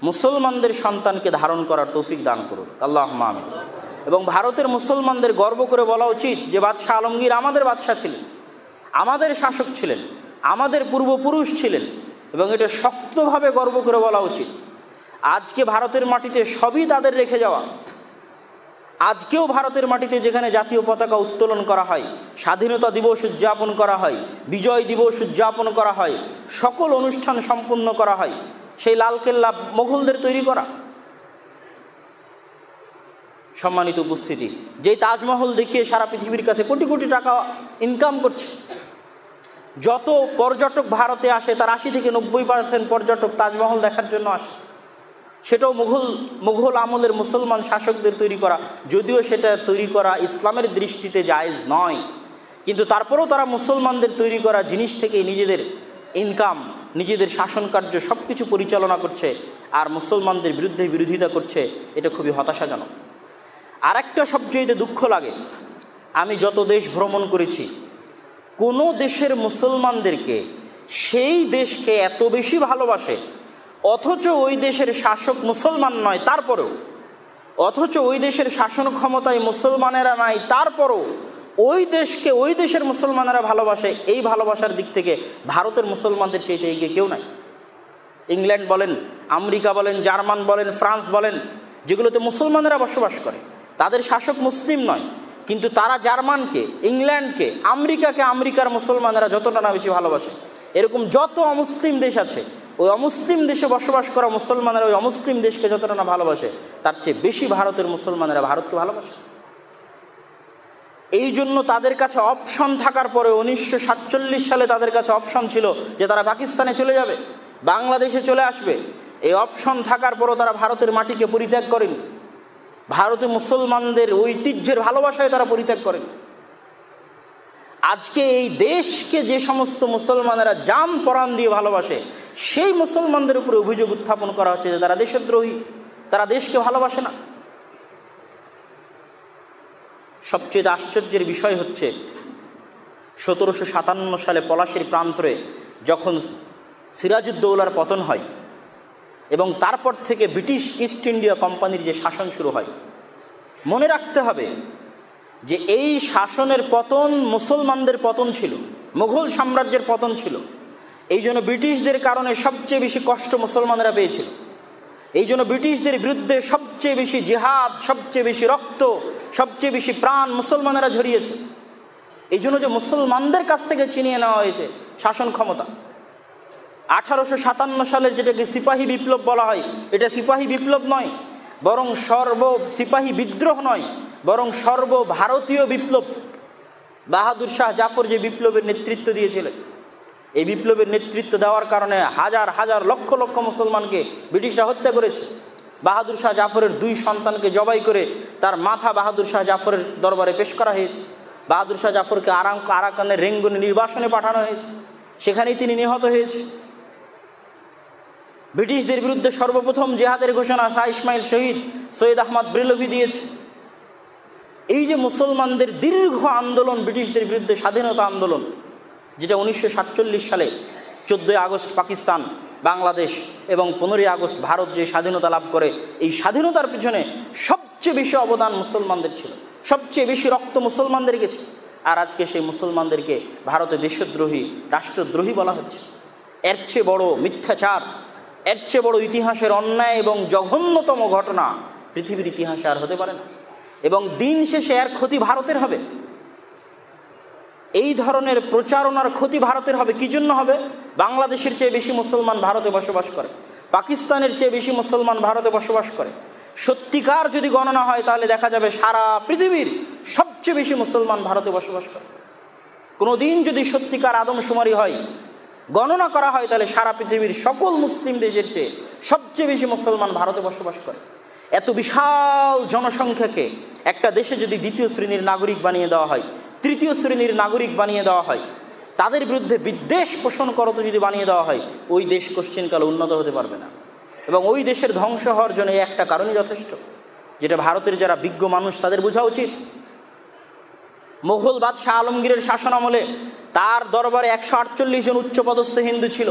মুসলমানদের সন্তানকে ধারণ করার তৌফিক দান করুন, আল্লাহুম্মা আমিন। এবং ভারতের মুসলমানদের গর্ব করে বলা উচিত যে বাদশাহ আলমগীর আমাদের বাদশাহ ছিলেন, আমাদের শাসক ছিলেন, আমাদের পূর্বপুরুষ ছিলেন, এবং এটা শক্তভাবে গর্ব করে বলা উচিত। আজকে ভারতের মাটিতে সবই তাদের রেখে যাওয়া। আজকেও ভারতের মাটিতে যেখানে জাতীয় পতাকা উত্তোলন করা হয়, স্বাধীনতা দিবস উদযাপন করা হয়, বিজয় দিবস উদযাপন করা হয়, সকল অনুষ্ঠান সম্পন্ন করা হয়, সেই লালকেল্লা মোগলদের তৈরি করা। সম্মানিত উপস্থিতি, যেই তাজমহল দেখিয়ে সারা পৃথিবীর কাছে কোটি কোটি টাকা ইনকাম করছে, যত পর্যটক ভারতে আসে তার 80 থেকে 90% পর্যটক তাজমহল দেখার জন্য আসে, সেটাও মুঘল আমলের মুসলমান শাসকদের তৈরি করা। যদিও সেটা তৈরি করা ইসলামের দৃষ্টিতে জায়েজ নয়, কিন্তু তারপরেও তারা মুসলমানদের তৈরি করা জিনিস থেকে নিজেদের ইনকাম, নিজেদের শাসন কার্য সব কিছু পরিচালনা করছে, আর মুসলমানদের বিরুদ্ধে বিরোধিতা করছে। এটা খুবই হতাশাজনক। আর একটা সবচেয়ে দুঃখ লাগে, আমি যত দেশ ভ্রমণ করেছি, কোনো দেশের মুসলমানদেরকে সেই দেশকে এত বেশি ভালোবাসে, অথচ ওই দেশের শাসক মুসলমান নয় তারপরেও, অথচ ওই দেশের শাসন ক্ষমতায় মুসলমানেরা নাই তারপরেও ওই দেশকে ওই দেশের মুসলমানেরা ভালোবাসে। এই ভালোবাসার দিক থেকে ভারতের মুসলমানদের চাইতে এগিয়ে কেউ নাই। ইংল্যান্ড বলেন, আমেরিকা বলেন, জার্মান বলেন, ফ্রান্স বলেন, যেগুলোতে মুসলমানেরা বসবাস করে, তাদের শাসক মুসলিম নয়, কিন্তু তারা জার্মানকে, ইংল্যান্ডকে, আমেরিকাকে আমেরিকার মুসলমানেরা যতটা না বেশি ভালোবাসে। এরকম যত অমুসলিম দেশ আছে, ওই অমুসলিম দেশে বসবাস করা মুসলমানেরা ওই অমুসলিম দেশকে যতটা না ভালোবাসে, তার চেয়ে বেশি ভারতের মুসলমানেরা ভারতকে ভালোবাসে। এই জন্য তাদের কাছে অপশন থাকার পরে 1947 সালে তাদের কাছে অপশন ছিল যে তারা পাকিস্তানে চলে যাবে, বাংলাদেশে চলে আসবে। এই অপশন থাকার পরও তারা ভারতের মাটিকে পরিত্যাগ করেনি, ভারতে মুসলমানদের ঐতিহ্যের ভালোবাসায় তারা পরিত্যাগ করেন। আজকে এই দেশকে যে সমস্ত মুসলমানেরা জান পরাণ দিয়ে ভালোবাসে, সেই মুসলমানদের উপরে অভিযোগ উত্থাপন করা হচ্ছে যে তারা দেশদ্রোহী, তারা দেশকে ভালোবাসে না। সবচেয়ে আশ্চর্যের বিষয় হচ্ছে 1757 সালে পলাশীর প্রান্তরে যখন সিরাজউদ্দৌলার পতন হয় এবং তারপর থেকে ব্রিটিশ ইস্ট ইন্ডিয়া কোম্পানির যে শাসন শুরু হয়, মনে রাখতে হবে যে এই শাসনের পতন মুসলমানদের পতন ছিল, মুঘল সাম্রাজ্যের পতন ছিল। এই জন্য ব্রিটিশদের কারণে সবচেয়ে বেশি কষ্ট মুসলমানেরা পেয়েছিল। এই জন্য ব্রিটিশদের বিরুদ্ধে সবচেয়ে বেশি জিহাদ, সবচেয়ে বেশি রক্ত, সবচেয়ে বেশি প্রাণ মুসলমানেরা ঝরিয়েছে। এই জন্য যে মুসলমানদের কাছ থেকে ছিনিয়ে নেওয়া হয়েছে শাসন ক্ষমতা। 1857 সালের যেটাকে সিপাহী বিপ্লব বলা হয়, এটা সিপাহী বিপ্লব নয়, বরং সিপাহী বিদ্রোহ নয়, বরং সর্বভারতীয় বিপ্লব। বাহাদুর শাহ জাফর যে বিপ্লবের নেতৃত্ব দিয়েছিলেন, এই বিপ্লবের নেতৃত্ব দেওয়ার কারণে হাজার হাজার লক্ষ লক্ষ মুসলমানকে ব্রিটিশরা হত্যা করেছে। বাহাদুর শাহ জাফরের 2 সন্তানকে জবাই করে তার মাথা বাহাদুর শাহ জাফরের দরবারে পেশ করা হয়েছে। বাহাদুর শাহ জাফরকে আরাকানের রেঙ্গুনে নির্বাসনে পাঠানো হয়েছে, সেখানেই তিনি নিহত হয়েছে। ব্রিটিশদের বিরুদ্ধে সর্বপ্রথম জেহাদের ঘোষণা শাহ ইসমাইল শহীদ সৈয়দ আহমদ ব্রেলভি দিয়েছে। এই যে মুসলমানদের দীর্ঘ আন্দোলন ব্রিটিশদের বিরুদ্ধে, স্বাধীনতা আন্দোলন, যেটা 1947 সালে 14 আগস্ট পাকিস্তান, বাংলাদেশ এবং 15 আগস্ট ভারত যে স্বাধীনতা লাভ করে, এই স্বাধীনতার পিছনে সবচেয়ে বেশি অবদান মুসলমানদের ছিল, সবচেয়ে বেশি রক্ত মুসলমানদের গেছে। আর আজকে সেই মুসলমানদেরকে ভারতে দেশদ্রোহী, রাষ্ট্রদ্রোহী বলা হচ্ছে। এর চেয়ে বড় মিথ্যাচার, এর চেয়ে বড় ইতিহাসের অন্যায় এবং জঘন্যতম ঘটনা পৃথিবীর ইতিহাসে আর হতে পারে না। এবং দিন শেষে এর ক্ষতি ভারতের হবে। এই ধরনের প্রচারণার ক্ষতি ভারতের হবে। কি জন্য হবে? বাংলাদেশের চেয়ে বেশি মুসলমান ভারতে বসবাস করে, পাকিস্তানের চেয়ে বেশি মুসলমান ভারতে বসবাস করে। সত্যিকার যদি গণনা হয় তাহলে দেখা যাবে সারা পৃথিবীর সবচেয়ে বেশি মুসলমান ভারতে বসবাস করে। কোনো দিন যদি সত্যিকার আদমশুমারি হয়, গণনা করা হয়, তাহলে সারা পৃথিবীর সকল মুসলিম দেশের চেয়ে সবচেয়ে বেশি মুসলমান ভারতে বসবাস করে। এত বিশাল জনসংখ্যাকে একটা দেশে যদি দ্বিতীয় শ্রেণীর নাগরিক বানিয়ে দেওয়া হয়, তৃতীয় শ্রেণীর নাগরিক বানিয়ে দেওয়া হয়, তাদের বিরুদ্ধে বিদ্বেষ পোষণ করতে যদি বানিয়ে দেওয়া হয়, ওই দেশ কোশ্চিনকালে উন্নত হতে পারবে না। এবং ওই দেশের ধ্বংস হওয়ার জন্য এই একটা কারণই যথেষ্ট, যেটা ভারতের যারা বিজ্ঞ মানুষ তাদের বোঝা উচিত। মুঘল বাদশাহ আলমগীরের শাসন আমলে তার দরবারে 148 জন উচ্চপদস্থ হিন্দু ছিল।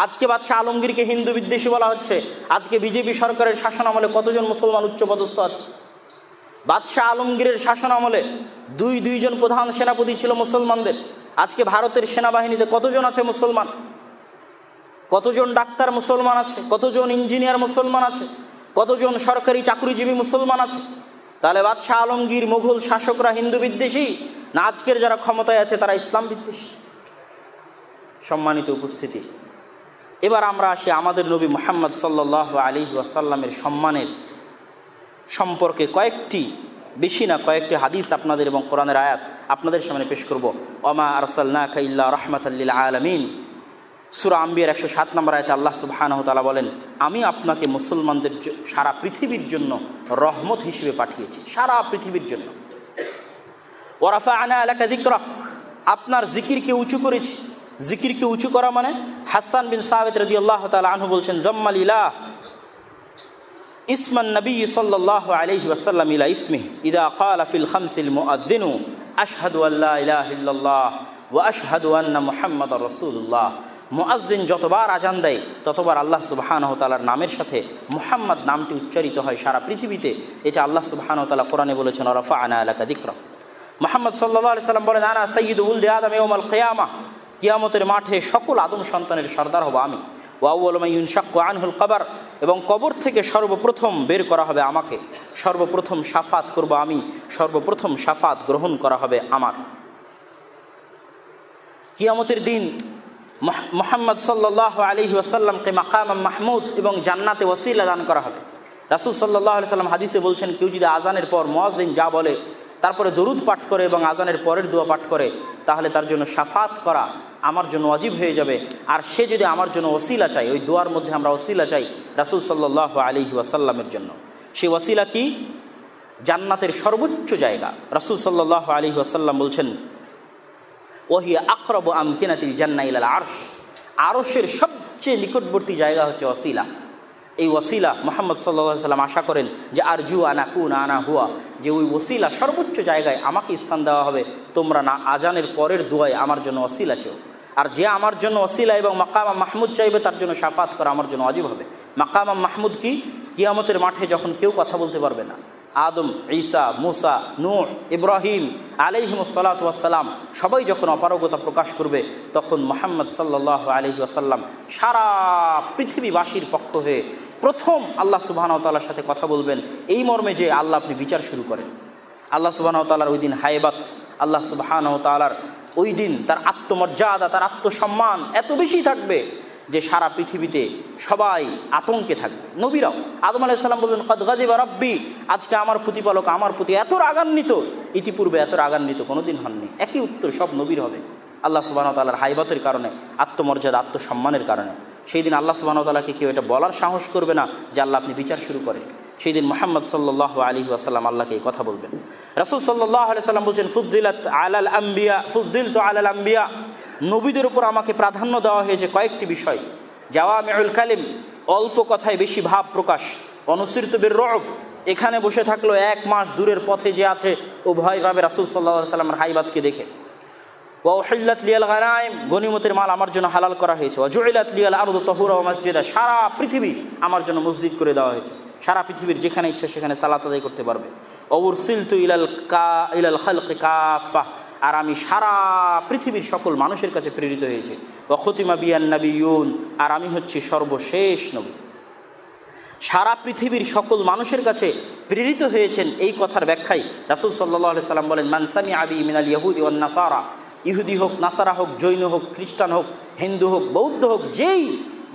আজকে বাদশাহ আলমগীরকে হিন্দু বিদ্বেষী বলা হচ্ছে। আজকে বিজেপি সরকারের শাসন আমলে কতজন মুসলমান উচ্চপদস্থ আছে? বাদশাহ আলমগীরের শাসন আমলে দুইজন প্রধান সেনাপতি ছিল মুসলমানদের। আজকে ভারতের সেনাবাহিনীতে কতজন আছে মুসলমান? কতজন ডাক্তার মুসলমান আছে? কতজন ইঞ্জিনিয়ার মুসলমান আছে? কতজন সরকারি চাকরিজীবী মুসলমান আছে? তাহলে বাদশাহ আলমগীর, মুঘল শাসকরা হিন্দু বিদ্বেষী না আজকের যারা ক্ষমতায় আছে তারা ইসলাম বিদ্বেষী? সম্মানিত উপস্থিতি, এবার আমরা আসি আমাদের নবী মুহাম্মদ সাল্লাল্লাহু আলাইহি ওয়াসাল্লামের সম্মানের সম্পর্কে কয়েকটি হাদিস আপনাদের এবং কোরআনের আয়াত আপনাদের সামনে পেশ করব। ওমা আরসালনাকা ইল্লা রাহমাতাল লিল আলামিন, সূরা আম্বিয়ার 107 নম্বর আয়াতে আল্লাহ সুবহানাহু ওয়া তাআলা বলেন, আমি আপনাকে মুসলমানদের সারা পৃথিবীর জন্য রহমত হিসেবে পাঠিয়েছি, সারা পৃথিবীর জন্য। ওয়া রাফা'না লাকা যিকরাক, আপনার জিকিরকে উঁচু করেছি। জিকিরকে উঁচু করা মানে, হাসান বিন সাবিত রাদিয়াল্লাহু তাআলা আনহু বলছেন, জাম্মাল ইলাহ ইসমান নবী সাল্লাল্লাহু আলাইহি ওয়াসাল্লাম ইলা ইসমিহি ইযা ক্বালা ফিল খামসিল মুআযযিনু আশহাদু আল্লা ইলাহা ইল্লাল্লাহ ওয়া আশহাদু আন্না মুহাম্মাদার রাসূলুল্লাহ। মুআজ্জিন যতবার আজান দেয় ততবার আল্লাহ সুবহানাহু ওয়া তাআলার নামের সাথে মুহাম্মদ নামটি উচ্চারিত হয় সারা পৃথিবীতে। এটা আল্লাহ সুবহানাহু ওয়া তাআলা কোরআনে বলেছেন, রাফা'না লাকা যিকরাক। মুহাম্মদ সাল্লাল্লাহু আলাইহি সাল্লাম বলেন, আনা সাইয়্যিদু উলদি আদম ইয়াউমাল কিয়ামাহ, কিয়ামতের মাঠে সকল আদম সন্তানের সর্দার হব আমি। ওয়া আউয়ালু মান ইউনশাক্কু আনহুল কবর, এবং কবর থেকে সর্বপ্রথম বের করা হবে আমাকে, সর্বপ্রথম শাফাত করব আমি, সর্বপ্রথম শাফাত গ্রহণ করা হবে আমার। কিয়ামতের দিন মুহাম্মদ সাল্লাল্লাহু আলাইহি ওয়াসাল্লামকে মাকাম মাহমুদ এবং জান্নাতে ওয়াসিলা দান করা হবে। রাসূল সাল্লাল্লাহু আলাইহি ওয়াসাল্লাম হাদিসে বলছেন, কেউ যদি আজানের পর মুয়াজ্জিন যা বলে তারপরে দরুদ পাঠ করে এবং আজানের পরের দোয়া পাঠ করে, তাহলে তার জন্য শাফাত করা আমার জন্য ওয়াজিব হয়ে যাবে। আর সে যদি আমার জন্য ওসিলা চাই, ওই দোয়ার মধ্যে আমরা ওসিলা চাই রাসূল সাল্লাল্লাহু আলাইহি ওয়াসাল্লামের জন্য। সেই ওসিলা কি? জান্নাতের সর্বোচ্চ জায়গা। রাসূল সাল্লাল্লাহু আলাইহি ওয়াসাল্লাম বলছেন, ওয়াহিয়া আকরাবু আমকিনাতিল জান্নাহ ইলাল আরশ, আরশের সবচেয়ে নিকটবর্তী জায়গা হচ্ছে ওসিলা। এই ওসিলা মুহাম্মদ সাল্লাল্লাহু আলাইহি ওয়াসাল্লাম আশা করেন যে আরজু আনা কুনা আনা হুয়া, যে ওই ওসিলা সর্বোচ্চ জায়গায় আমাকে স্থান দেওয়া হবে। তোমরা না আজানের পরের দোয়ায় আমার জন্য ওসিলা চেও। আর যে আমার জন্য ওসিলা এবং মাকাম মাহমুদ চাইবে তার জন্য শাফাত করা আমার জন্য ওয়াজিব হবে। মাকাম মাহমুদ কি? কিয়ামতের মাঠে যখন কেউ কথা বলতে পারবে না, আদম, ঈসা, মুসা, নূহ, ইব্রাহিম আলাইহিমুস সালাতু ওয়াস সালাম সবাই যখন অপারগতা প্রকাশ করবে, তখন মুহাম্মদ সাল্লাল্লাহু আলাইহি ওয়াসাল্লাম সারা পৃথিবীবাসীর পক্ষ হয়ে প্রথম আল্লাহ সুবহানাহু ওয়া তাআলার সাথে কথা বলবেন, এই মর্মে যে আল্লাহ আপনি বিচার শুরু করেন। আল্লাহ সুবহানাহু ওয়া তাআলার ওই দিন হায়বাত, আল্লাহ সুবহানাহু ওয়া তাআলার ওই দিন তার আত্মমর্যাদা, তার আত্মসম্মান এত বেশি থাকবে যে সারা পৃথিবীতে সবাই আতঙ্কে থাকবে। নবীরাও, আদম আলাইহিস সালাম বললেন, কদ গাযিবা রাব্বি, আজকে আমার প্রতিপালক আমার প্রতি এত রাগান্বিত, ইতিপূর্বে এত রাগান্বিত কোনোদিন হননি। একই উত্তর সব নবীর হবে। আল্লাহ সুবহানাহু ওয়া তাআলার হায়বাতের কারণে, আত্মমর্যাদা, আত্মসম্মানের কারণে। সেই দিন আল্লাহ সুবহানাহু ওয়া তাআলাকে কেউ এটা বলার সাহস করবে না যে আল্লাহ আপনি বিচার শুরু করেন। সেই দিন মুহাম্মদ সাল্লাল্লাহু আলাইহি ওয়াসাল্লাম আল্লাহকে এই কথা বলবেন। রাসূল সাল্লাল্লাহু আলাইহি ওয়াসাল্লাম বলছেন, ফুদ্দিলতু আলাল আম্বিয়া, নবীদের উপর আমাকে প্রাধান্য দেওয়া হয়েছে কয়েকটি বিষয়। জাওয়ামিউল কালিম, অল্প কথায় বেশি ভাব প্রকাশ। অনুসিরতু বির-রু'ব, এখানে বসে থাকলো 1 মাস দূরের পথে যে আছে ও ভয় পাবে রাসূল সাল্লাল্লাহু আলাইহি ওয়াসাল্লামের হাইবাতকে দেখে। ওয়া উহিল্লাত লিয়াল গানাইম, গনিমতের মাল আমার জন্য হালাল করা হয়েছে। ওয়া জুইলাত লিয়াল আরদু তাহুরা ওয়া মাসজিদা, সারা পৃথিবী আমার জন্য মসজিদ করে দেওয়া হয়েছে। সারা পৃথিবীর যেখানে ইচ্ছা সেখানে সালাত আদায় করতে পারবে। ওয়া উরসিলতু ইলাল খালকি কাফা, আর আমি সারা পৃথিবীর সকল মানুষের কাছে প্রেরিত হয়েছি। ওয়া খুতিমা বিয়ান নাবিয়্যুন, আর আমি হচ্ছি সর্বশেষ নবী। সারা পৃথিবীর সকল মানুষের কাছে প্রেরিত হয়েছেন, এই কথার ব্যাখ্যায় রাসূল সাল্লাল্লাহু আলাইহি সাল্লাম বলেন, মান সামিআ বি মিনাল ইয়াহুদি ওয়ান নাসারা, ইহুদি হোক, নাসারা হোক, জৈন হোক, খ্রিস্টান হোক, হিন্দু হোক, বৌদ্ধ হোক, যেই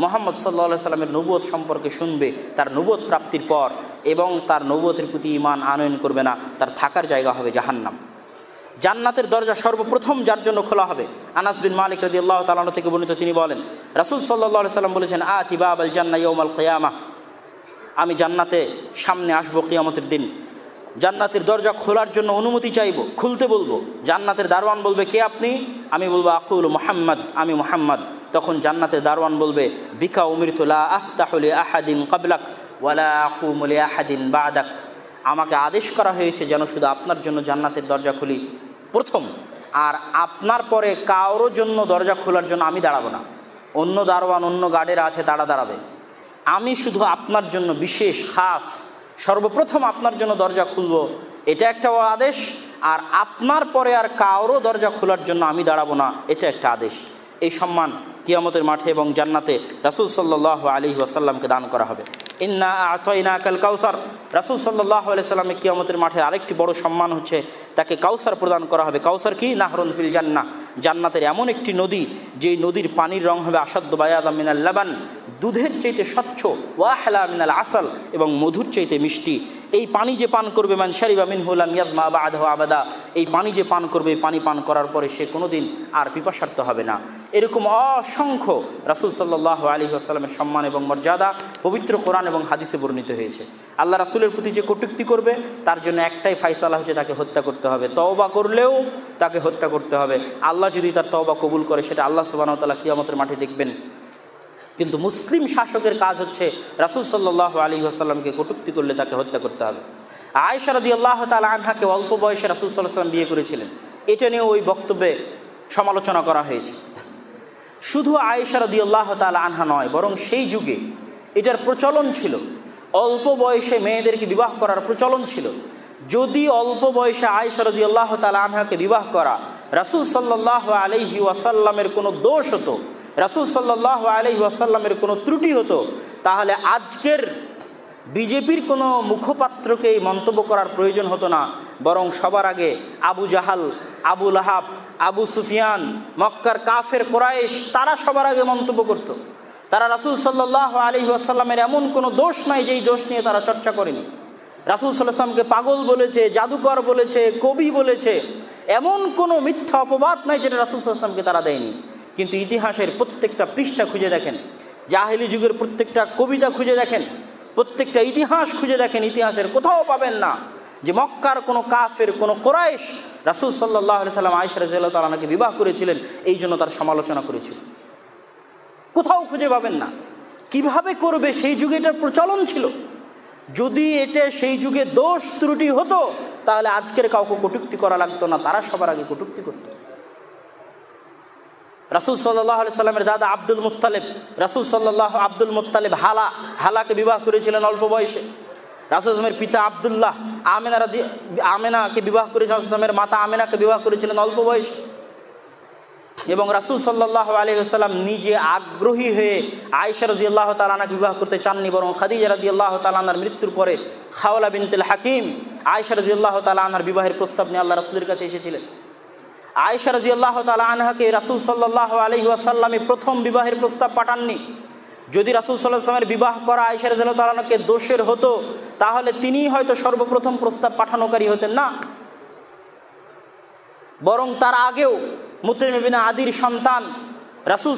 মুহাম্মদ সাল্লাল্লাহু আলাইহি সাল্লামের নবুয়ত সম্পর্কে শুনবে, তার নবুয়ত প্রাপ্তির পর এবং তার নবুয়তের প্রতি ঈমান আনয়ন করবে না, তার থাকার জায়গা হবে জাহান্নাম। জান্নাতের দরজা সর্বপ্রথম যার জন্য খোলা হবে, আনাস বিন মালিক রাদিয়াল্লাহু তাআলা আনহু থেকে বর্ণিত, তিনি বলেন রাসূল সাল্লাল্লাহু আলাইহি সাল্লাম বলেছেন, আতি বাবাল জান্নাহ ইয়াউমাল কিয়ামাহ, আমি জান্নাতে সামনে আসবো কিয়ামতের দিন, জান্নাতের দরজা খোলার জন্য অনুমতি চাইব, খুলতে বলবো। জান্নাতের দারওয়ান বলবে, কে আপনি? আমি বলবো, আকুলু মুহাম্মদ, আমি মুহাম্মদ। তখন জান্নাতের দারওয়ান বলবে, বিকা উমিরতু লা আফতাহু লি আহাদিন ক্বাবলাক ওয়ালা আকুমু লি আহাদিন বা'দাক, আমাকে আদেশ করা হয়েছে যেন শুধু আপনার জন্য জান্নাতের দরজা খুলি প্রথম, আর আপনার পরে কারোর জন্য দরজা খোলার জন্য আমি দাঁড়াবো না। অন্য দারওয়ান, অন্য গার্ডেরা আছে, তারা দাঁড়াবে, আমি শুধু আপনার জন্য বিশেষ খাস সর্বপ্রথম আপনার জন্য দরজা খুলব, এটা একটা আদেশ। আর আপনার পরে আর কারো দরজা খোলার জন্য আমি দাঁড়াবো না, এটা একটা আদেশ। এই সম্মান কিয়ামতের মাঠে এবং জান্নাতে রাসূল সাল্লাল্লাহু আলাইহি ওয়াসাল্লামকে দান করা হবে। ইন্না আ'তাইনাকাল কাউসার, রাসূল সাল্লাল্লাহু আলাইহি ওয়াসাল্লামের কিয়ামতের মাঠে আরেকটি বড় সম্মান হচ্ছে তাকে কাউসার প্রদান করা হবে। কাউসার কি? নাহরুন ফিল জান্নাহ, জান্নাতের এমন একটি নদী যেই নদীর পানির রং হবে আসাদ্দু বায়াদাম মিনাল লাবান, দুধের চাইতে স্বচ্ছ, ওয়া আহলা মিনাল আসাল, এবং মধুর চাইতে মিষ্টি। এই পানি যে পান করবে, মান শারিবা মিনহু লাম ইয়াযমা বা'দাহু আবাদা, এই পানি যে পান করবে, পানি পান করার পরে সে কোনোদিন আর পিপাসার্ত হবে না। এরকম অসংখ্য রাসূল সাল্লাল্লাহু আলাইহি ওয়াসাল্লামের সম্মান এবং মর্যাদা পবিত্র কোরআন এবং হাদিসে বর্ণিত হয়েছে। আল্লাহ রাসূলের প্রতি যে কটূক্তি করবে তার জন্য একটাই ফায়সালা হচ্ছে, তাকে হত্যা করতে হবে। তওবা করলেও তাকে হত্যা করতে হবে। আল্লাহ যদি তার তওবা কবুল করে, সেটা আল্লাহ সুবহানাহু ওয়া তাআলা কিয়ামতের মাঠে দেখবেন। কিন্তু মুসলিম শাসকের কাজ হচ্ছে রাসূল সাল্লাল্লাহু আলাইহি ওয়াসাল্লামকে কটূক্তি করলে তাকে হত্যা করতে হবে। আয়েশা রাদিয়াল্লাহু তাআলা আনহাকে অল্প বয়সে রাসূল সাল্লাল্লাহু আলাইহি ওয়াসাল্লাম বিয়ে করেছিলেন, এটা নিয়ে ওই বক্তব্যে সমালোচনা করা হয়েছে। শুধু আয়েশা রাদিয়াল্লাহু তাআলা আনহা নয়, বরং সেই যুগে এটার প্রচলন ছিল, অল্প বয়সে মেয়েদেরকে বিবাহ করার প্রচলন ছিল। যদি অল্প বয়সে আয়েশা রাদিয়াল্লাহু তাআলা আনহাকে বিবাহ করা রাসূল সাল্লাল্লাহু আলাইহি ওয়াসাল্লামের কোনো দোষ হতো, রাসূল সাল্লাল্লাহু আলাইহি ওয়াসাল্লামের কোনো ত্রুটি হতো, তাহলে আজকের বিজেপির কোনো মুখপাত্রকে এই মন্তব্য করার প্রয়োজন হতো না। বরং সবার আগে আবু জাহাল, আবু লাহাব, আবু সুফিয়ান, মক্কার কাফের কুরাইশ, তারা সবার আগে মন্তব্য করত। তারা রাসূল সাল্লাল্লাহু আলাইহি ওয়াসাল্লামের এমন কোনো দোষ নাই যেই দোষ নিয়ে তারা চর্চা করেনি। রাসূল সাল্লাল্লাহু আলাইহি ওয়াসাল্লামকে পাগল বলেছে, জাদুকর বলেছে, কবি বলেছে, এমন কোনো মিথ্যা অপবাদ নাই যেটা রাসূল সাল্লাল্লাহু আলাইহি ওয়াসাল্লামকে তারা দেয়নি। কিন্তু ইতিহাসের প্রত্যেকটা পৃষ্ঠা খুঁজে দেখেন, জাহেলি যুগের প্রত্যেকটা কবিতা খুঁজে দেখেন, প্রত্যেকটা ইতিহাস খুঁজে দেখেন, ইতিহাসের কোথাও পাবেন না যে মক্কার কোনো কাফের, কোনো কুরাইশ রাসূল সাল্লাল্লাহু আলাইহি ওয়াসাল্লাম আয়েশা রাদিয়াল্লাহু তাআলা আনহাকে বিবাহ করেছিলেন, এই জন্য তার সমালোচনা করেছিল। কোথাও খুঁজে পাবেন না। কিভাবে করবে? সেই যুগে এটার প্রচলন ছিল। যদি এটা সেই যুগে দোষ ত্রুটি হতো, তাহলে আজকের কাউকে কটূক্তি করা লাগতো না, তারা সবার আগে কটূক্তি করত। রাসূল সাল্লাল্লাহু আলাইহি সাল্লামের দাদা আব্দুল মুত্তালিব, আব্দুল মুত্তালিব হালাকে বিবাহ করেছিলেন অল্প বয়সে। রাসূল সাল্লামের পিতা আব্দুল্লাহ আমেনাকে বিবাহ করেছিলেন, রাসূল সাল্লামের মাতা আমেনাকে বিবাহ করেছিলেন অল্প বয়সে। এবং রাসূল সাল্লাল্লাহু আলাইহি ওয়াসাল্লাম নিজে আগ্রহী হয়ে আয়েশা রাদিয়াল্লাহু তাআলা আনহাকে বিবাহ করতে চাননি, বরং খাদিজা রাদিয়াল্লাহু তাআলা আনহার মৃত্যুর পরে খাওলা বিনতুল হাকিম আয়েশা রাদিয়াল্লাহু তাআলা আনহার বিবাহের প্রস্তাব নিয়ে আল্লাহ রাসূলের কাছে এসেছিলেন। আয়েশা রাদিয়াল্লাহু তাআলা আনহাকে রাসূল সাল্লাল্লাহু আলাইহি ওয়াসাল্লামে প্রথম বিবাহের প্রস্তাব পাঠাননি। যদি রাসূল সাল্লাল্লাহু আলাইহি ওয়াসাল্লামের বিবাহ করা আয়েশা রাদিয়াল্লাহু তাআলা আনহাকে দোষের হতো, তাহলে তিনিই হয়তো সর্বপ্রথম প্রস্তাব পাঠানোকারী হতেন না। বরং তার আগেও মুতঈম ইবনে আদির সন্তান রাসূল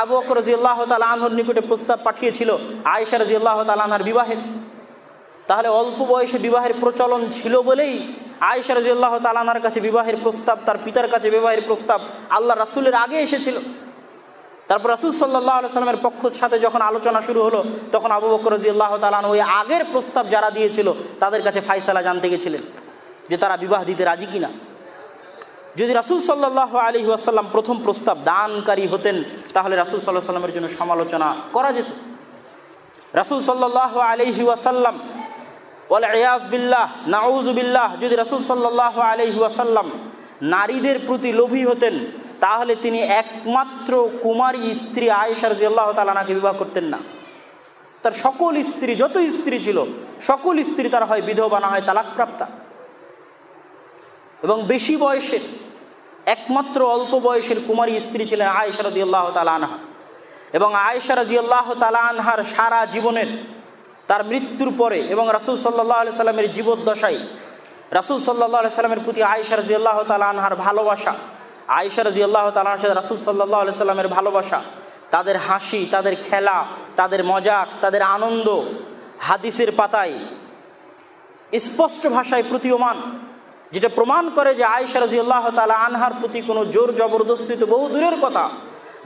আবু বকর রাদিয়াল্লাহু তাআলা আনহুর নিকটে প্রস্তাব পাঠিয়েছিল আয়েশা রাদিয়াল্লাহু তাআলা আনহার বিবাহের। তাহলে অল্প বয়সে বিবাহের প্রচলন ছিল বলেই আয়েশা রাদিয়াল্লাহু তাআলা আনহার কাছে বিবাহের প্রস্তাব, তার পিতার কাছে বিবাহের প্রস্তাব আল্লাহ রাসূলের আগে এসেছিল। তারপর রাসূল সাল্লাল্লাহু আলাইহি ওয়াসাল্লামের পক্ষের সাথে যখন আলোচনা শুরু হলো, তখন আবু বকর রাদিয়াল্লাহু তাআলা আনহু ওই আগের প্রস্তাব যারা দিয়েছিল তাদের কাছে ফায়সালা জানতে গেছিলেন যে তারা বিবাহ দিতে রাজি কিনা। যদি রাসূল সাল্লাল্লাহু আলাইহি ওয়াসাল্লাম প্রথম প্রস্তাব দানকারী হতেন, তাহলে রাসূল সাল্লাল্লাহু আলাইহি ওয়াসাল্লামের জন্য সমালোচনা করা যেত। রাসূল সাল্লাল্লাহু আলাইহি ওয়াসাল্লাম ওয়াল ইয়াজ বিল্লাহ, নাউযু বিল্লাহ, যদি রাসূল সাল্লাল্লাহু আলাইহি ওয়াসাল্লাম নারীদের প্রতি লোভী হতেন, তাহলে তিনি একমাত্র কুমারী স্ত্রী আয়েশা রাদিয়াল্লাহু তাআলা আনহাকে বিবাহ করতেন না। তার সকল স্ত্রী, যত স্ত্রী ছিল সকল স্ত্রী তার হয় বিধবা না হয় তালাকপ্রাপ্তা। এবং বেশি বয়সের, একমাত্র অল্প বয়সের কুমারী স্ত্রী ছিলেন আয়েশা রাদিয়াল্লাহু তাআলা আনহা। এবং আয়েশা রাদিয়াল্লাহু তাআলা আনহার সারা জীবনের, তার মৃত্যুর পরে এবং রাসূল সাল্লাল্লাহু আলাইহি সাল্লামের জীবদ্দশায় রাসূল সাল্লাল্লাহু আলাইহি সাল্লামের প্রতি আয়েশা রাদিয়াল্লাহু তাআলা আনহার ভালোবাসা, আয়েশা রাদিয়াল্লাহু তাআলা আনহার সাথে রাসূল সাল্লাল্লাহু আলাইহি সাল্লামের ভালোবাসা, তাদের হাসি, তাদের খেলা, তাদের মজাক, তাদের আনন্দ হাদিসের পাতায় স্পষ্ট ভাষায় প্রতীয়মান, যেটা প্রমাণ করে যে আয়েশা রাদিয়াল্লাহু তাআলা আনহার প্রতি কোনো জোর জবরদস্তি তো বহু দূরের কথা,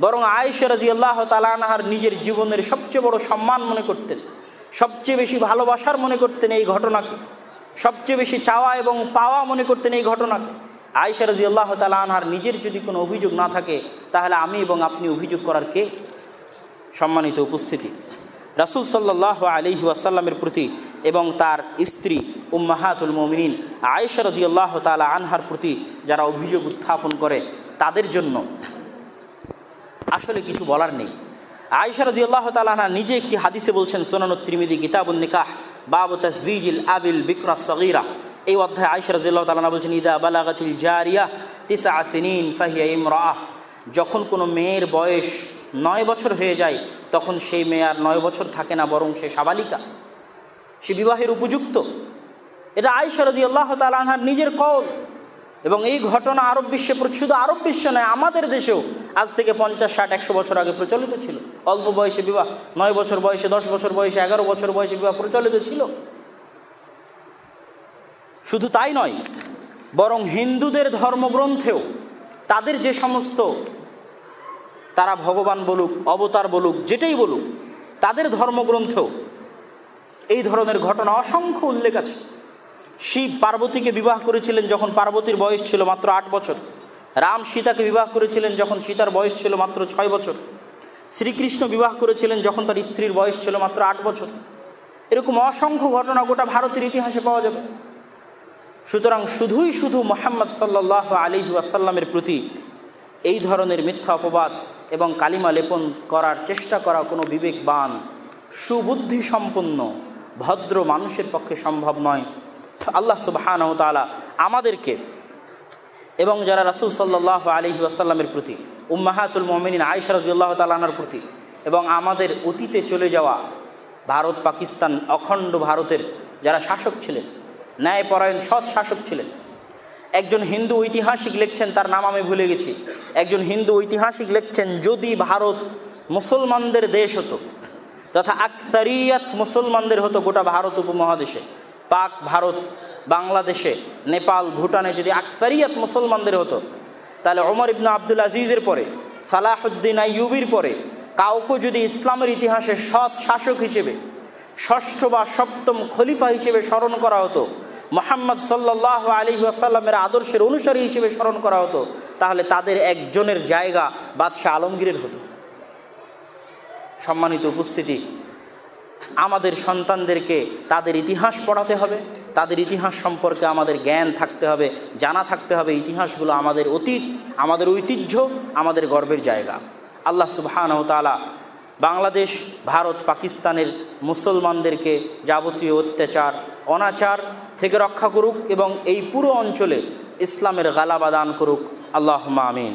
বরং আয়েশা রাদিয়াল্লাহু তাআলা আনহার নিজের জীবনের সবচেয়ে বড় সম্মান মনে করতেন, সবচেয়ে বেশি ভালোবাসার মনে করতেন এই ঘটনাকে, সবচেয়ে বেশি চাওয়া এবং পাওয়া মনে করতেন এই ঘটনাকে। আয়েশা রাদিয়াল্লাহু তাআলা আনহার নিজের যদি কোনো অভিযোগ না থাকে, তাহলে আমি এবং আপনি অভিযোগ করার কে? সম্মানিত উপস্থিতি, রাসূল সাল্লাল্লাহু আলাইহি ওয়াসাল্লামের প্রতি এবং তার স্ত্রী উম্মাহাতুল মুমিনিন আয়েশা রাদিয়াল্লাহু তাআলা আনহার প্রতি যারা অভিযোগ উত্থাপন করে, তাদের জন্য আসলে কিছু বলার নেই। আয়েশা রাদিয়াল্লাহু তাআলা আনহা নিজে একটি হাদিসে বলছেন, সুনানুত তিরমিজি কিতাবুন নিকাহ বাবু তাজওয়িজিল আবিল বিকরা সগীরা, এই অধ্যায়ে আয়েশা রাদিয়াল্লাহু তাআলা বলছেন, ইদা বালাগাতিল জারিয়া 9 সিনিন ফাহিয়া ইমরাআহ, যখন কোনো মেয়ের বয়স 9 বছর হয়ে যায়, তখন সেই মেয়ে আর 9 বছর থাকে না, বরং সে সাবালিকা, সে বিবাহের উপযুক্ত। এটা আয়েশা রাদিয়াল্লাহু তাআলা আনহার নিজের কওল। এবং এই ঘটনা আরব বিশ্বে, শুধু আরব বিশ্বে নয়, আমাদের দেশেও আজ থেকে 50, 60, 100 বছর আগে প্রচলিত ছিল। অল্প বয়সে বিবাহ, 9 বছর বয়সে, 10 বছর বয়সে, 11 বছর বয়সে বিবাহ প্রচলিত ছিল। শুধু তাই নয়, বরং হিন্দুদের ধর্মগ্রন্থেও তাদের যে সমস্ত, তারা ভগবান বলুক, অবতার বলুক, যেটাই বলুক, তাদের ধর্মগ্রন্থেও এই ধরনের ঘটনা অসংখ্য উল্লেখ আছে। শিব পার্বতীকে বিবাহ করেছিলেন যখন পার্বতীর বয়স ছিল মাত্র 8 বছর। রাম সীতাকে বিবাহ করেছিলেন যখন সীতার বয়স ছিল মাত্র 6 বছর। শ্রীকৃষ্ণ বিবাহ করেছিলেন যখন তার স্ত্রীর বয়স ছিল মাত্র 8 বছর। এরকম অসংখ্য ঘটনা গোটা ভারতের ইতিহাসে পাওয়া যাবে। সুতরাং শুধু মুহাম্মদ সাল্লাল্লাহু আলাইহি ওয়াসাল্লামের প্রতি এই ধরনের মিথ্যা অপবাদ এবং কালিমা লেপন করার চেষ্টা করা কোনো বিবেকবান, সুবুদ্ধি সম্পন্ন, ভদ্র মানুষের পক্ষে সম্ভব নয়। আল্লাহ সুবহানাহু ওয়া তাআলা আমাদেরকে এবং যারা রাসূল সাল্লাল্লাহু আলাইহি ওয়াসাল্লামের প্রতি, উম্মাহাতুল মুমিনিন আয়েশা রাদিয়াল্লাহু তাআলা আনহার প্রতি এবং আমাদের অতীতে চলে যাওয়া ভারত, পাকিস্তান, অখণ্ড ভারতের যারা শাসক ছিলেন, ন্যায়পরায়ণ সৎ শাসক ছিলেন। একজন হিন্দু ঐতিহাসিক লিখছেন, তার নাম আমি ভুলে গেছি, একজন হিন্দু ঐতিহাসিক লিখছেন, যদি ভারত মুসলমানদের দেশ হতো তথা আকসারিয়াত মুসলমানদের হতো গোটা ভারত উপমহাদেশে, পাক ভারত, বাংলাদেশে, নেপাল, ভুটানে যদি আকসারিয়াত মুসলমানদের হতো, তাহলে ওমর ইবনে আব্দুল আজিজের পরে, সালাহুদ্দিন আইয়ুবির পরে কাউকে যদি ইসলামের ইতিহাসে সৎ শাসক হিসেবে, ষষ্ঠ বা সপ্তম খলিফা হিসেবে স্মরণ করা হতো, মুহাম্মদ সাল্লাল্লাহু আলাইহি ওয়াসাল্লামের আদর্শের অনুসারী হিসেবে স্মরণ করা হতো, তাহলে তাদের একজনের জায়গা বাদশাহ আলমগীরের হতো। সম্মানিত উপস্থিতি, আমাদের সন্তানদেরকে তাদের ইতিহাস পড়াতে হবে, তাদের ইতিহাস সম্পর্কে আমাদের জ্ঞান থাকতে হবে, জানা থাকতে হবে। ইতিহাসগুলো আমাদের অতীত, আমাদের ঐতিহ্য, আমাদের গর্বের জায়গা। আল্লাহ সুবহানাহু ওয়া তাআলা বাংলাদেশ, ভারত, পাকিস্তানের মুসলমানদেরকে যাবতীয় অত্যাচার, অনাচার থেকে রক্ষা করুক এবং এই পুরো অঞ্চলে ইসলামের গালাবা দান করুক। আল্লাহুম্মা আমিন।